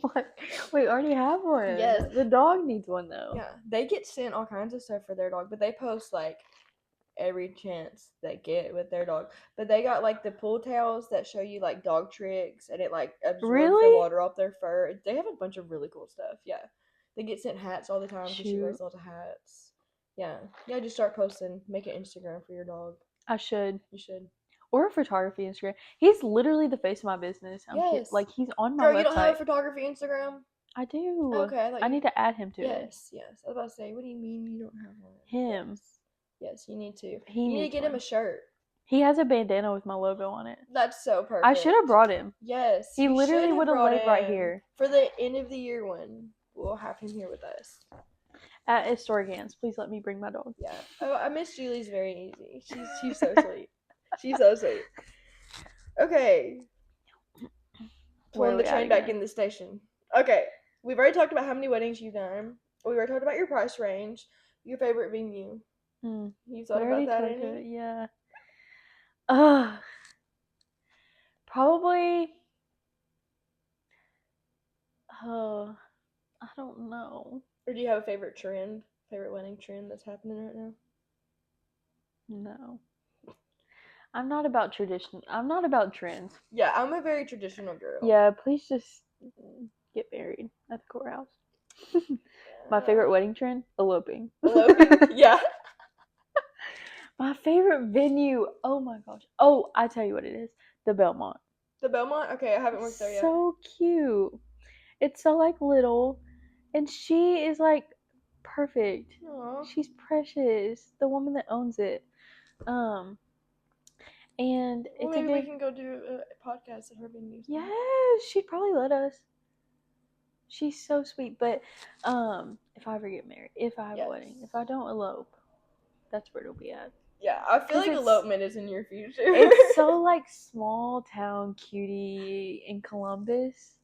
What? We already have one. Yes. The dog needs one though. Yeah. They get sent all kinds of stuff for their dog, but they post like every chance they get with their dog. But they got like the pull tails that show you like dog tricks, and it like absorbs the water off their fur. They have a bunch of really cool stuff. Yeah. They get sent hats all the time because she wears lots of hats. Yeah. Yeah, just start posting. Make an Instagram for your dog. I should. You should. Or a photography Instagram. He's literally the face of my business. Yes. Like, he's on my Girl, website. you don't have a photography Instagram? I do. Okay. I need to add him to it. Yes. I was about to say, what do you mean you don't have one? Him. Yes, you need to. You need to get him a shirt. He has a bandana with my logo on it. That's so perfect. I should have brought him. Yes. He literally would have laid right here. For the end of the year one, we'll have him here with us. At Historigans, please let me bring my dog. Yeah. Oh, I miss Julie's very easy. She's so sweet. She's so sweet. Okay. Pulling the train back in the station. Okay. We've already talked about how many weddings you've done. We've already talked about your price range. Your favorite venue. You thought about that, any? Yeah. Probably. I don't know. Or do you have a favorite wedding trend that's happening right now? No. I'm not about tradition. I'm not about trends. Yeah, I'm a very traditional girl. Yeah, please just get married at the courthouse. My favorite wedding trend? Eloping. Eloping? Yeah. My favorite venue. Oh my gosh. Oh, I tell you what it is. The Belmont. The Belmont? Okay, I haven't worked there yet. So cute. It's so like little, and she is like perfect. Aww. She's precious. The woman that owns it. And Well, it's a maybe we good. can go do a podcast at her venue. Yes, she'd probably let us. She's so sweet. But if I ever get married, if I have a wedding, if I don't elope, that's where it'll be at. Yeah, I feel 'Cause like elopement is in your future. It's so like small town cutie in Columbus,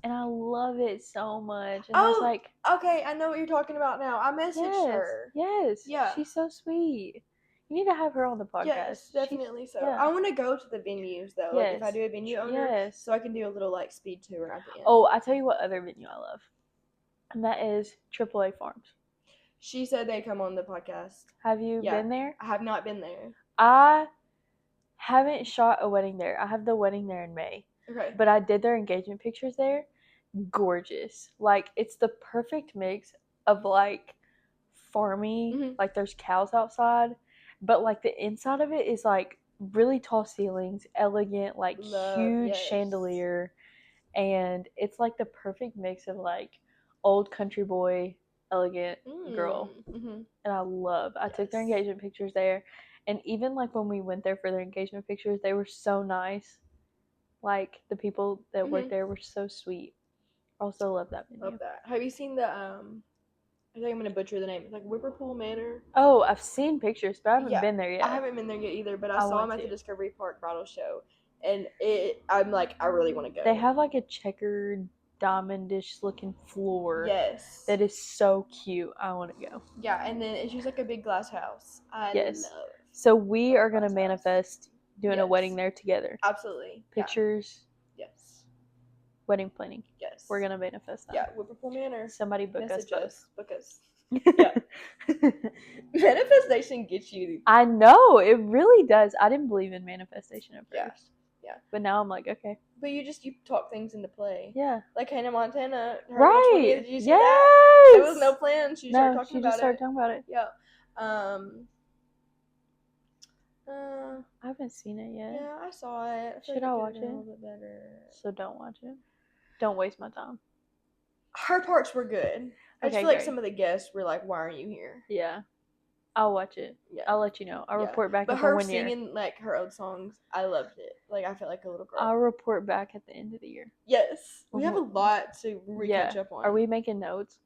and I love it so much. And there's like, okay, I know what you're talking about now. I messaged her. yes, Yeah. she's so sweet. You need to have her on the podcast. Yes, definitely so. yeah. I want to go to the venues though. Like if I Yes. do a venue owner, Yes. so I can do a little like speed tour at the end. Oh, I tell you what other venue I love, and that is AAA Farms. She said they come on the podcast. Have you been there? I have not been there. I haven't shot a wedding there. I have the wedding there in May. Okay. But I did their engagement pictures there. Gorgeous. Like, it's the perfect mix of, like, farmy. Like, there's cows outside. But, like, the inside of it is, like, really tall ceilings, elegant, like, huge chandelier. And it's, like, the perfect mix of, like, old country boy, elegant girl. And I took their engagement pictures there. And even, like, when we went there for their engagement pictures, they were so nice. Like, the people that worked there were so sweet. I also love that venue. Love that. Have you seen the, I think I'm going to butcher the name. It's like Whipperpool Manor. Oh, I've seen pictures, but I haven't been there yet. I haven't been there yet either, but I saw them at the Discovery Park Bridal Show. And I'm like, I really want to go. They have, like, a checkered, diamondish looking floor. Yes. That is so cute. I want to go. Yeah, and then it's just like a big glass house. I love. So we are going to manifest doing a wedding there together. Absolutely. Pictures. Yes. Wedding planning. Yes. We're going to manifest that. Yeah, Whipperpool Manor. Somebody book us both. Book us. Yeah. Manifestation gets you. I know. It really does. I didn't believe in manifestation at first. Yeah. But now I'm like, okay. But you talk things into play. Yeah. Like Hannah Montana. Right. 20th, did you see that? There was no plan. She started talking about it. Yeah. I haven't seen it yet. Yeah, I saw it. Should I watch it? A little bit better. So don't watch it. Don't waste my time. Her parts were good. I just feel like some of the guests were like, "Why aren't you here?" Yeah. I'll watch it. Yeah. I'll let you know. I'll report back. But her singing like her own songs, I loved it. Like I felt like a little girl. I'll report back at the end of the year. Yes, we have a lot to catch up on. Are we making notes?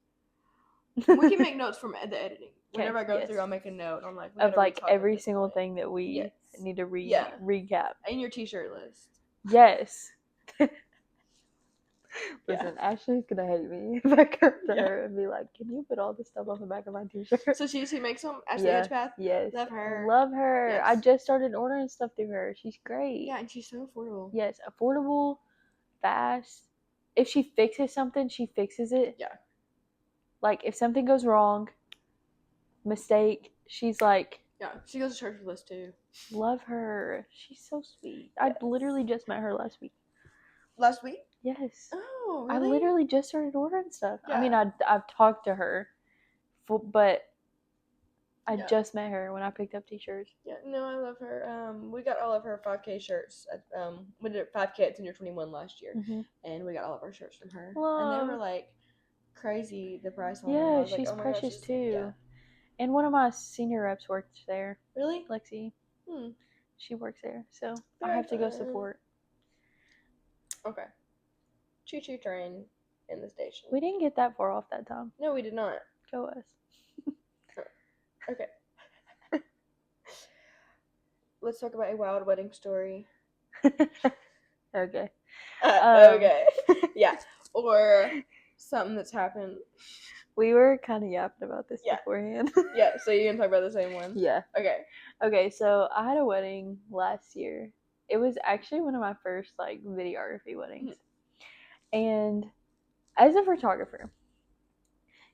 We can make notes from the editing. Whenever I go through, I'll make a note. I'm like, of like every single thing that we need to recap. And your t-shirt list. Yes. Listen, Ashley's gonna hate me if I come to her and be like, "Can you put all this stuff on the back of my t-shirt?" So she makes them. Ashley Edgepath. Yes. Love her. Love her. Yes. I just started ordering stuff through her. She's great. Yeah, and she's so affordable. Yes, affordable, fast. If she fixes something, she fixes it. Yeah. Like if something goes wrong, mistake, she's like. Yeah, she goes to church with us too. Love her. She's so sweet. Yes. I literally just met her last week. Last week? Yes. Oh, really? I literally just started ordering stuff. Yeah. I mean, I've talked to her, but I just met her when I picked up t-shirts. Yeah, no, I love her. We got all of her 5K shirts. We did 5K at Senior 21 last year, and we got all of our shirts from her. And they were like crazy, the price on them. Yeah, she's precious too. Yeah. And one of my senior reps works there. Really? Lexi. She works there, so I have to go support. Okay. Choo-choo train in the station. We didn't get that far off that time. No, we did not. Go us. Okay. Let's talk about a wild wedding story. Okay. Okay. Yeah. Or something that's happened. We were kind of yapping about this beforehand. Yeah, so you're going to talk about the same one? Yeah. Okay, so I had a wedding last year. It was actually one of my first, like, videography weddings. And as a photographer,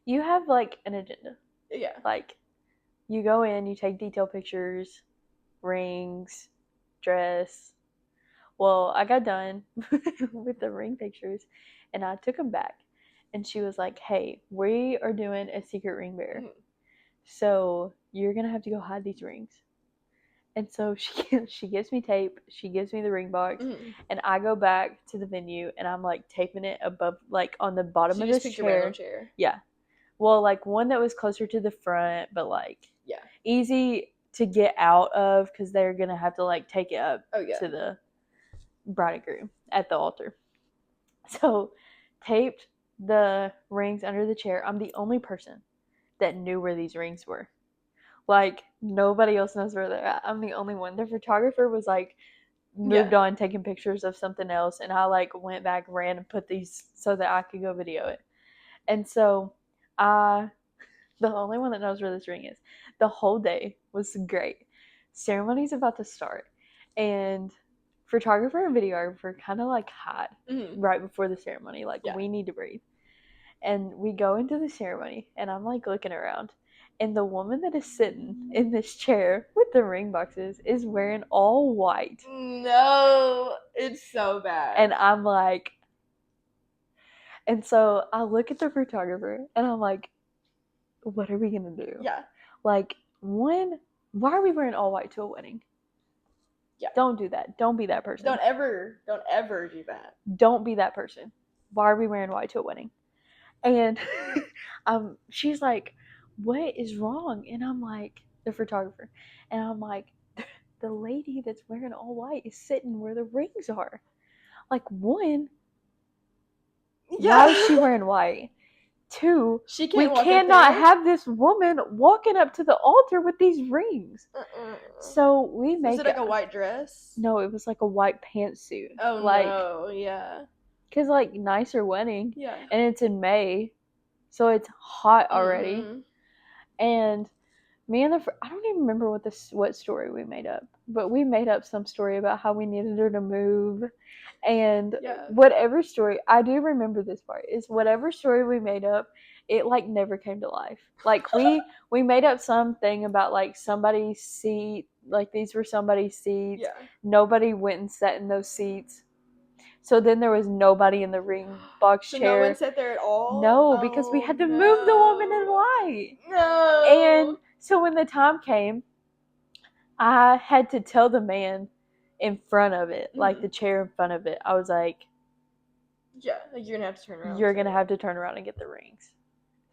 you have, like, an agenda. Yeah. Like, you go in, you take detailed pictures, rings, dress. Well, I got done with the ring pictures, and I took them back. And she was like, "Hey, we are doing a secret ring bearer. So you're going to have to go hide these rings." And so she gives me tape. She gives me the ring box. And I go back to the venue, and I'm, like, taping it above, like, on the bottom of this chair. Yeah. Well, like, one that was closer to the front, but, like, easy to get out of because they're going to have to like take it up to the bride and groom at the altar. So taped the rings under the chair. I'm the only person that knew where these rings were. Like, nobody else knows where they're at. I'm the only one. The photographer was like moved on taking pictures of something else, and I like went back, ran and put these so that I could go video it. And so the only one that knows where this ring is. The whole day was great. Ceremony's about to start, and photographer and videographer kind of like hide right before the ceremony, like we need to breathe. And we go into the ceremony, and I'm like looking around, and the woman that is sitting in this chair with the ring boxes is wearing all white. No, it's so bad. And I'm like, and so I look at the photographer, and I'm like, what are we gonna do? Yeah. Like, one, why are we wearing all white to a wedding? Yeah. Don't do that. Don't be that person. Don't ever do that. Don't be that person. Why are we wearing white to a wedding? And she's like, what is wrong? And I'm like, the photographer. And I'm like, the lady that's wearing all white is sitting where the rings are. Like, one, why is she wearing white? Two, we cannot have this woman walking up to the altar with these rings. So we make Was it like a white dress? No, it was like a white pantsuit. Oh, like, no, yeah. Because, like, nicer wedding. Yeah. And it's in May, so it's hot already. And me and I don't even remember what story we made up, but we made up some story about how we needed her to move. And whatever story, I do remember this part, is whatever story we made up, it like never came to life. Like we made up something about like somebody's seat, like these were somebody's seats. Yeah. Nobody went and sat in those seats. So then there was nobody in the ring box chair. No one sat there at all? No, because we had to move the woman in white. No. And so when the time came, I had to tell the man in front of it, like the chair in front of it, I was like, yeah, like you're going to have to turn around. You're going to have to turn around and get the rings.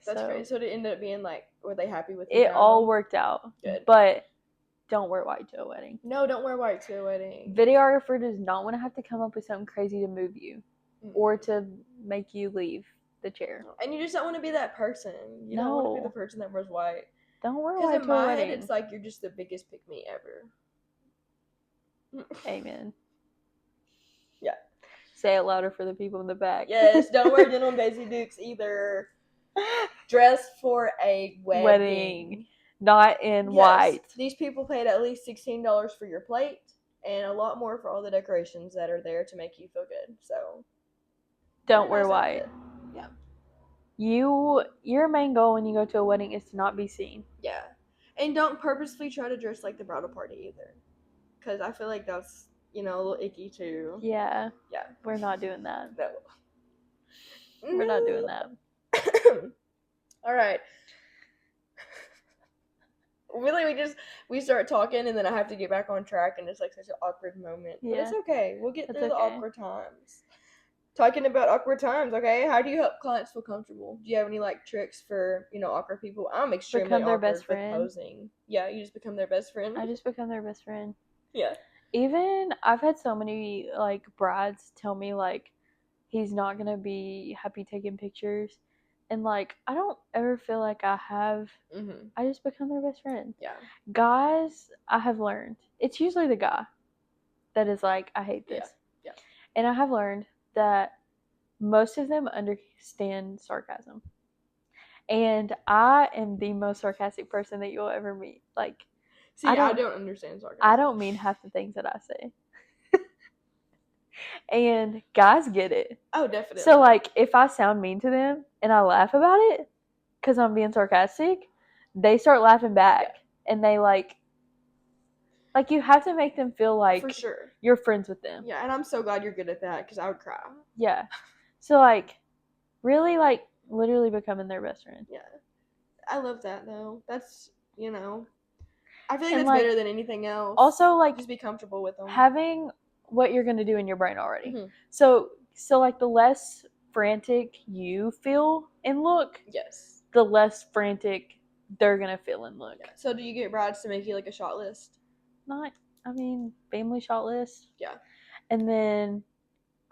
That's great. So it ended up being like, were they happy with it? It all worked out. Good. But don't wear white to a wedding. No, don't wear white to a wedding. Videographer does not want to have to come up with something crazy to move you or to make you leave the chair. And you just don't want to be that person. You don't want to be the person that wears white. Don't wear white to a wedding. Because in my head, it's like you're just the biggest pick-me ever. Amen. Yeah. Say it louder for the people in the back. Yes, don't wear denim Daisy Dukes either. Dress for a wedding. Not in white. These people paid at least $16 for your plate and a lot more for all the decorations that are there to make you feel good. So don't wear white. Yeah. Your main goal when you go to a wedding is to not be seen. Yeah. And don't purposely try to dress like the bridal party either. Because I feel like that's, a little icky too. Yeah. Yeah. We're not doing that. No. We're not doing that. All right. Really, we start talking and then I have to get back on track and it's like such an awkward moment. Yeah. But it's okay. We'll get through the awkward times. Talking about awkward times, okay? How do you help clients feel comfortable? Do you have any like tricks for, awkward people? I'm extremely become their awkward best friend. Posing. Yeah, you just become their best friend. I just become their best friend. Yeah. Even I've had so many like brides tell me like he's not gonna be happy taking pictures. And, like, I don't ever feel like I have. I just become their best friend. Yeah. Guys, I have learned. It's usually the guy that is like, I hate this. Yeah. And I have learned that most of them understand sarcasm. And I am the most sarcastic person that you'll ever meet. Like, see, I don't understand sarcasm. I don't mean half the things that I say. And guys get it. Oh, definitely. So, like, if I sound mean to them and I laugh about it because I'm being sarcastic, they start laughing back. Yeah. And they, like, you have to make them feel like for sure you're friends with them. Yeah, and I'm so glad you're good at that because I would cry. Yeah. So, like, really, like, literally becoming their best friend. Yeah. I love that, though. That's, I feel like that's better than anything else. Also, like, just be comfortable with them. Having what you're going to do in your brain already. So like the less frantic you feel and look, yes, the less frantic they're gonna feel and look. Yeah. So do you get brides to make you like a shot list? Family shot list. Yeah. And then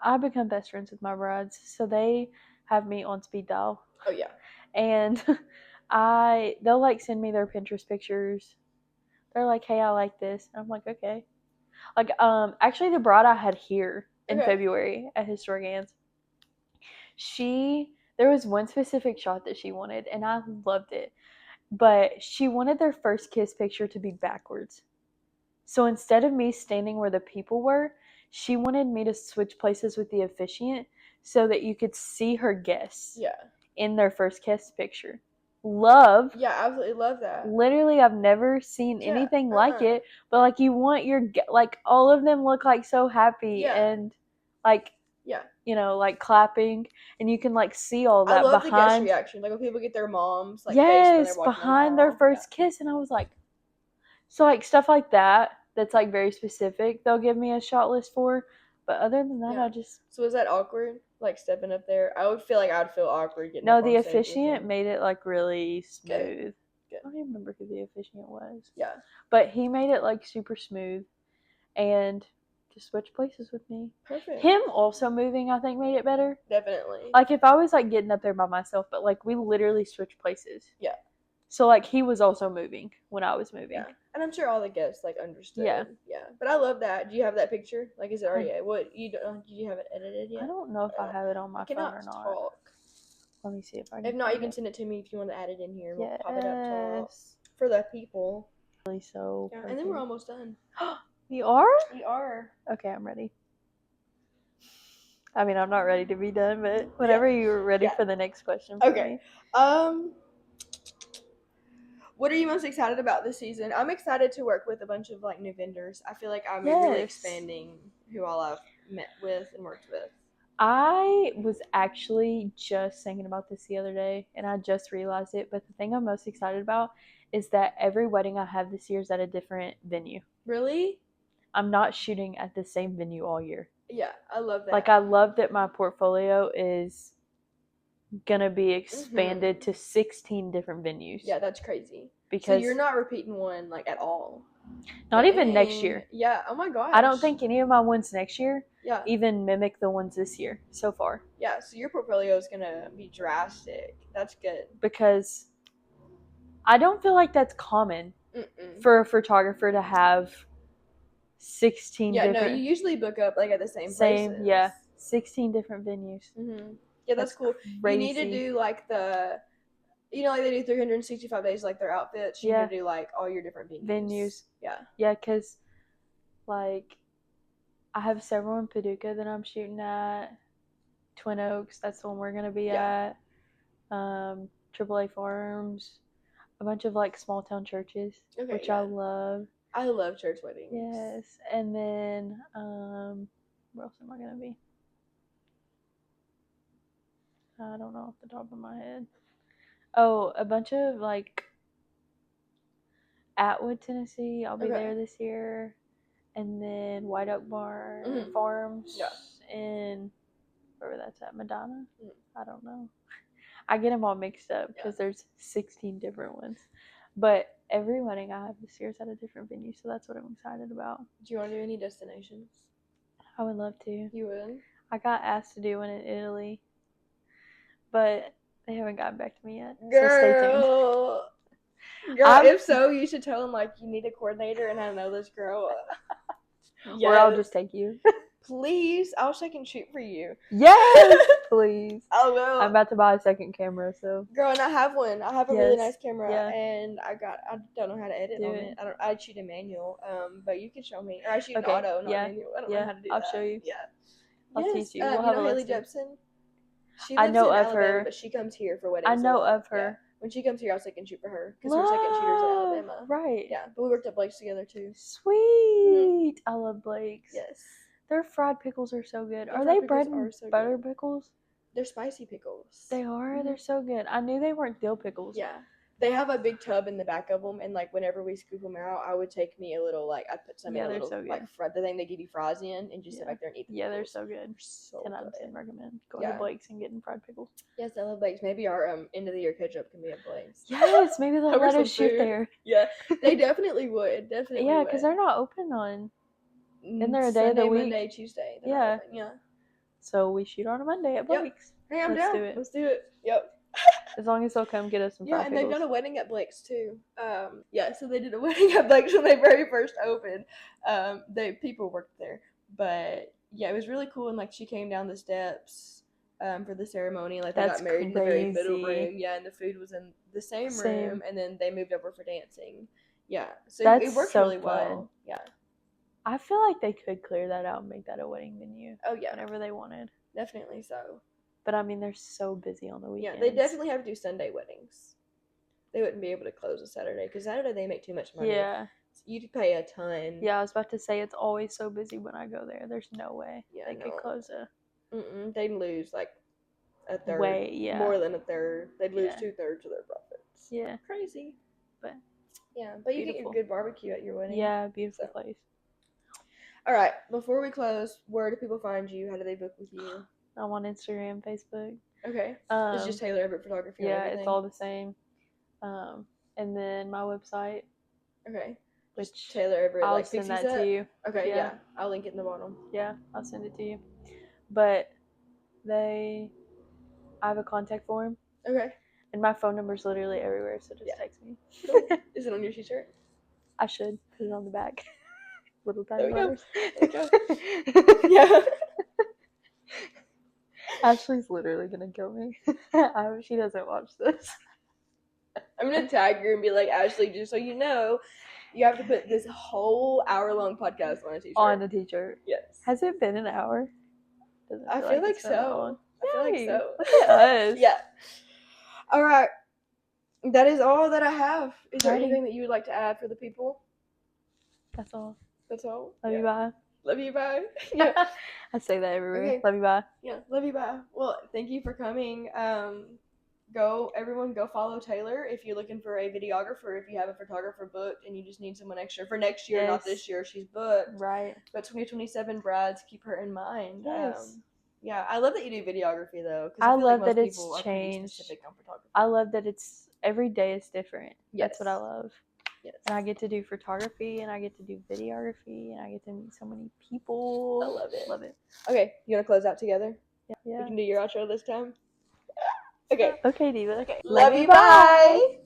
I become best friends with my brides, so they have me on speed dial. Oh yeah. And they'll like send me their Pinterest pictures. They're like, "Hey, I like this." And I'm like, "Okay." Like, actually, the bride I had here in February at Historic Anne's, there was one specific shot that she wanted, and I loved it. But she wanted their first kiss picture to be backwards. So instead of me standing where the people were, she wanted me to switch places with the officiant so that you could see her guests in their first kiss picture. Love. Yeah, absolutely love that. Literally, I've never seen anything like it. But like, you want like all of them look like so happy and like like clapping, and you can like see all that. I love behind the guest reaction, like when people get their moms like yes, face when they're walking behind their first kiss, and I was like, so like stuff like that. That's like very specific. They'll give me a shot list for, but other than that, I just. So was that awkward? Like stepping up there, I would feel like I'd feel awkward getting. No, the officiant made it like really smooth. Good. I don't even remember who the officiant was. Yeah, but he made it like super smooth, and just switch places with me. Perfect. Him also moving, I think, made it better. Definitely. Like if I was like getting up there by myself, but like we literally switched places. Yeah. So like he was also moving when I was moving. Yeah. And I'm sure all the guests like understood. Yeah. Yeah. But I love that. Do you have that picture? Like, is it already? What you don't? Did you have it edited yet? I don't know if I have it on my phone or not. Talk. Let me see if I can. If not, you can send it to me if you want to add it in here. Yes. We'll pop it up top for the people. Really so. Yeah. And then we're almost done. We are? We are. Okay, I'm ready. I mean, I'm not ready to be done, but whenever you're ready for the next question. Okay. What are you most excited about this season? I'm excited to work with a bunch of like new vendors. I feel like I'm really expanding who all I've met with and worked with. I was actually just thinking about this the other day, and I just realized it. But the thing I'm most excited about is that every wedding I have this year is at a different venue. Really? I'm not shooting at the same venue all year. Yeah, I love that. Like, I love that my portfolio is gonna be expanded to 16 different venues. Yeah, that's crazy. Because so you're not repeating one like at all. Not even next year. Yeah. Oh my gosh. I don't think any of my ones next year Yeah. even mimic the ones this year so far. Yeah, so your portfolio is gonna be drastic. That's good. Because I don't feel like that's common for a photographer to have 16 different. Yeah, no, you usually book up like at the same places. Yeah, 16 different venues. Yeah, that's cool. Crazy. You need to do like like they do 365 days like their outfits. You need to do like all your different venues. Yeah. Yeah, because like I have several in Paducah that I'm shooting at. Twin Oaks, that's the one we're gonna be at. AAA Farms, a bunch of like small town churches, which I love. I love church weddings. Yes, and then where else am I gonna be? I don't know off the top of my head. Oh, a bunch of like Atwood, Tennessee. I'll be there this year, and then White Oak Barn Farms in wherever that's at, Madonna. I don't know. I get them all mixed up because there's 16 different ones, but every wedding I have this year is at a different venue, so that's what I'm excited about. Do you want to do any destinations? I would love to. You would? I got asked to do one in Italy, but they haven't gotten back to me yet. Girl. So stay tuned. Girl, if so, you should tell them like you need a coordinator and I know this girl. Or I'll just take you. Please, I'll second shoot for you. Yes, please. I will. I'm about to buy a second camera, so. Girl, and I have one. I have a really nice camera, and I don't know how to edit on it. I shoot in manual, but you can show me. Or I shoot in auto, not manual. I don't know how to do that. I'll show you. Yeah. I'll teach you. We'll have you know a Haley lesson. Jepson? She lives I know in of Alabama, her. but she comes here for weddings. I know of her. Yeah. When she comes here, I'll second shoot for her because we're second shooters in Alabama. Right. Yeah, but we worked at Blake's together too. Sweet. I love Blake's. Yes. Their fried pickles are so good. Their Are fried they pickles bread are and so butter good. pickles? They're spicy pickles. They are. They're so good. I knew they weren't dill pickles. Yeah. They have a big tub in the back of them, and like whenever we scoop them out, I would take me a little I'd put some in a they're little so like good. the thing they give you fries in, and just sit Yeah. back there and eat them. Yeah, they're so good. So 10 out of 10 good. recommend going Yeah. to Blake's and getting fried pickles. Yes, I love Blake's. Maybe our end of the year ketchup can be at Blake's. Yes, maybe they'll Over let some us shoot food. there. Yeah, they definitely would. Definitely. Yeah, would. because they're not open on. Isn't there a day of Sunday, the week? Monday, Tuesday. they're Yeah. not open, yeah. So we shoot on a Monday at Yep. Blake's. Hey, I'm Let's down. do it. Let's do it. Yep. As long as they'll come get us some Yeah, fried and they've pickles. done a wedding at Blake's too. Yeah, so they did a wedding at Blake's when they very first opened. People worked there, but yeah, it was really cool. And like she came down the steps for the ceremony. Like they That's got married in the very middle crazy. room. Yeah, and the food was in the same room, and then they moved over for dancing. Yeah, so it That's worked so really well. fun. Yeah. I feel like they could clear that out and make that a wedding venue. Oh yeah, Whenever they wanted. definitely so. But I mean, they're so busy on the weekends. Yeah, they definitely have to do Sunday weddings. They wouldn't be able to close a Saturday because Saturday they make too much money. Yeah. You'd pay a ton. Yeah, I was about to say it's always so busy when I go there. There's no way they could no. close a. They'd lose like a third. Yeah. More than a third. They'd lose Yeah. 2/3 of their profits. Yeah. Crazy. But yeah, but you get beautiful. your good barbecue at your wedding. Yeah, beautiful place. All right, before we close, where do people find you? How do they book with you? I'm on Instagram, Facebook. Okay. It's just Taylor Everett Photography. Yeah, and everything? it's all the same. And then my website. Okay. Which just Taylor Everett. I'll like send that Set? to you. Okay, Yeah. yeah. I'll link it in the bottom. Yeah, I'll send it to you. But I have a contact form. Okay. And my phone number's literally everywhere, so just text me. Cool. Is it on your t-shirt? I should put it on the back. Little There tiny we go. letters. There we go. Yeah. Ashley's literally gonna kill me. I hope she doesn't watch this. I'm gonna tag her and be like, Ashley, just so you know, you have to put this whole hour-long podcast on a t-shirt. On a t-shirt. Yes. Has it been an hour? Doesn't I feel like it's been that so. long. I feel like Yay, so. Look at us. Yeah. All right. That is all that I have. Is there Alrighty. anything that you would like to add for the people? That's all. That's all. Love you, bye. Love you, bye. Yeah. I say that everywhere. Okay. Love you, bye. Yeah. Love you, bye. Well, thank you for coming. Everyone go follow Taylor if you're looking for a videographer. If you have a photographer booked and you just need someone extra for next year, not this year. She's booked. Right. But 2027 brides, keep her in mind. Yes. Yeah, I love that you do videography though. 'Cause I feel love like that most it's people are pretty changed. specific on photography. I love that it's every day is different. Yes. That's what I love. Yes. And I get to do photography and I get to do videography and I get to meet so many people. I love it. Love it. Okay, you want to close out together? Yeah. You can do your outro this time. Okay. Okay, Diva. Love you. Bye.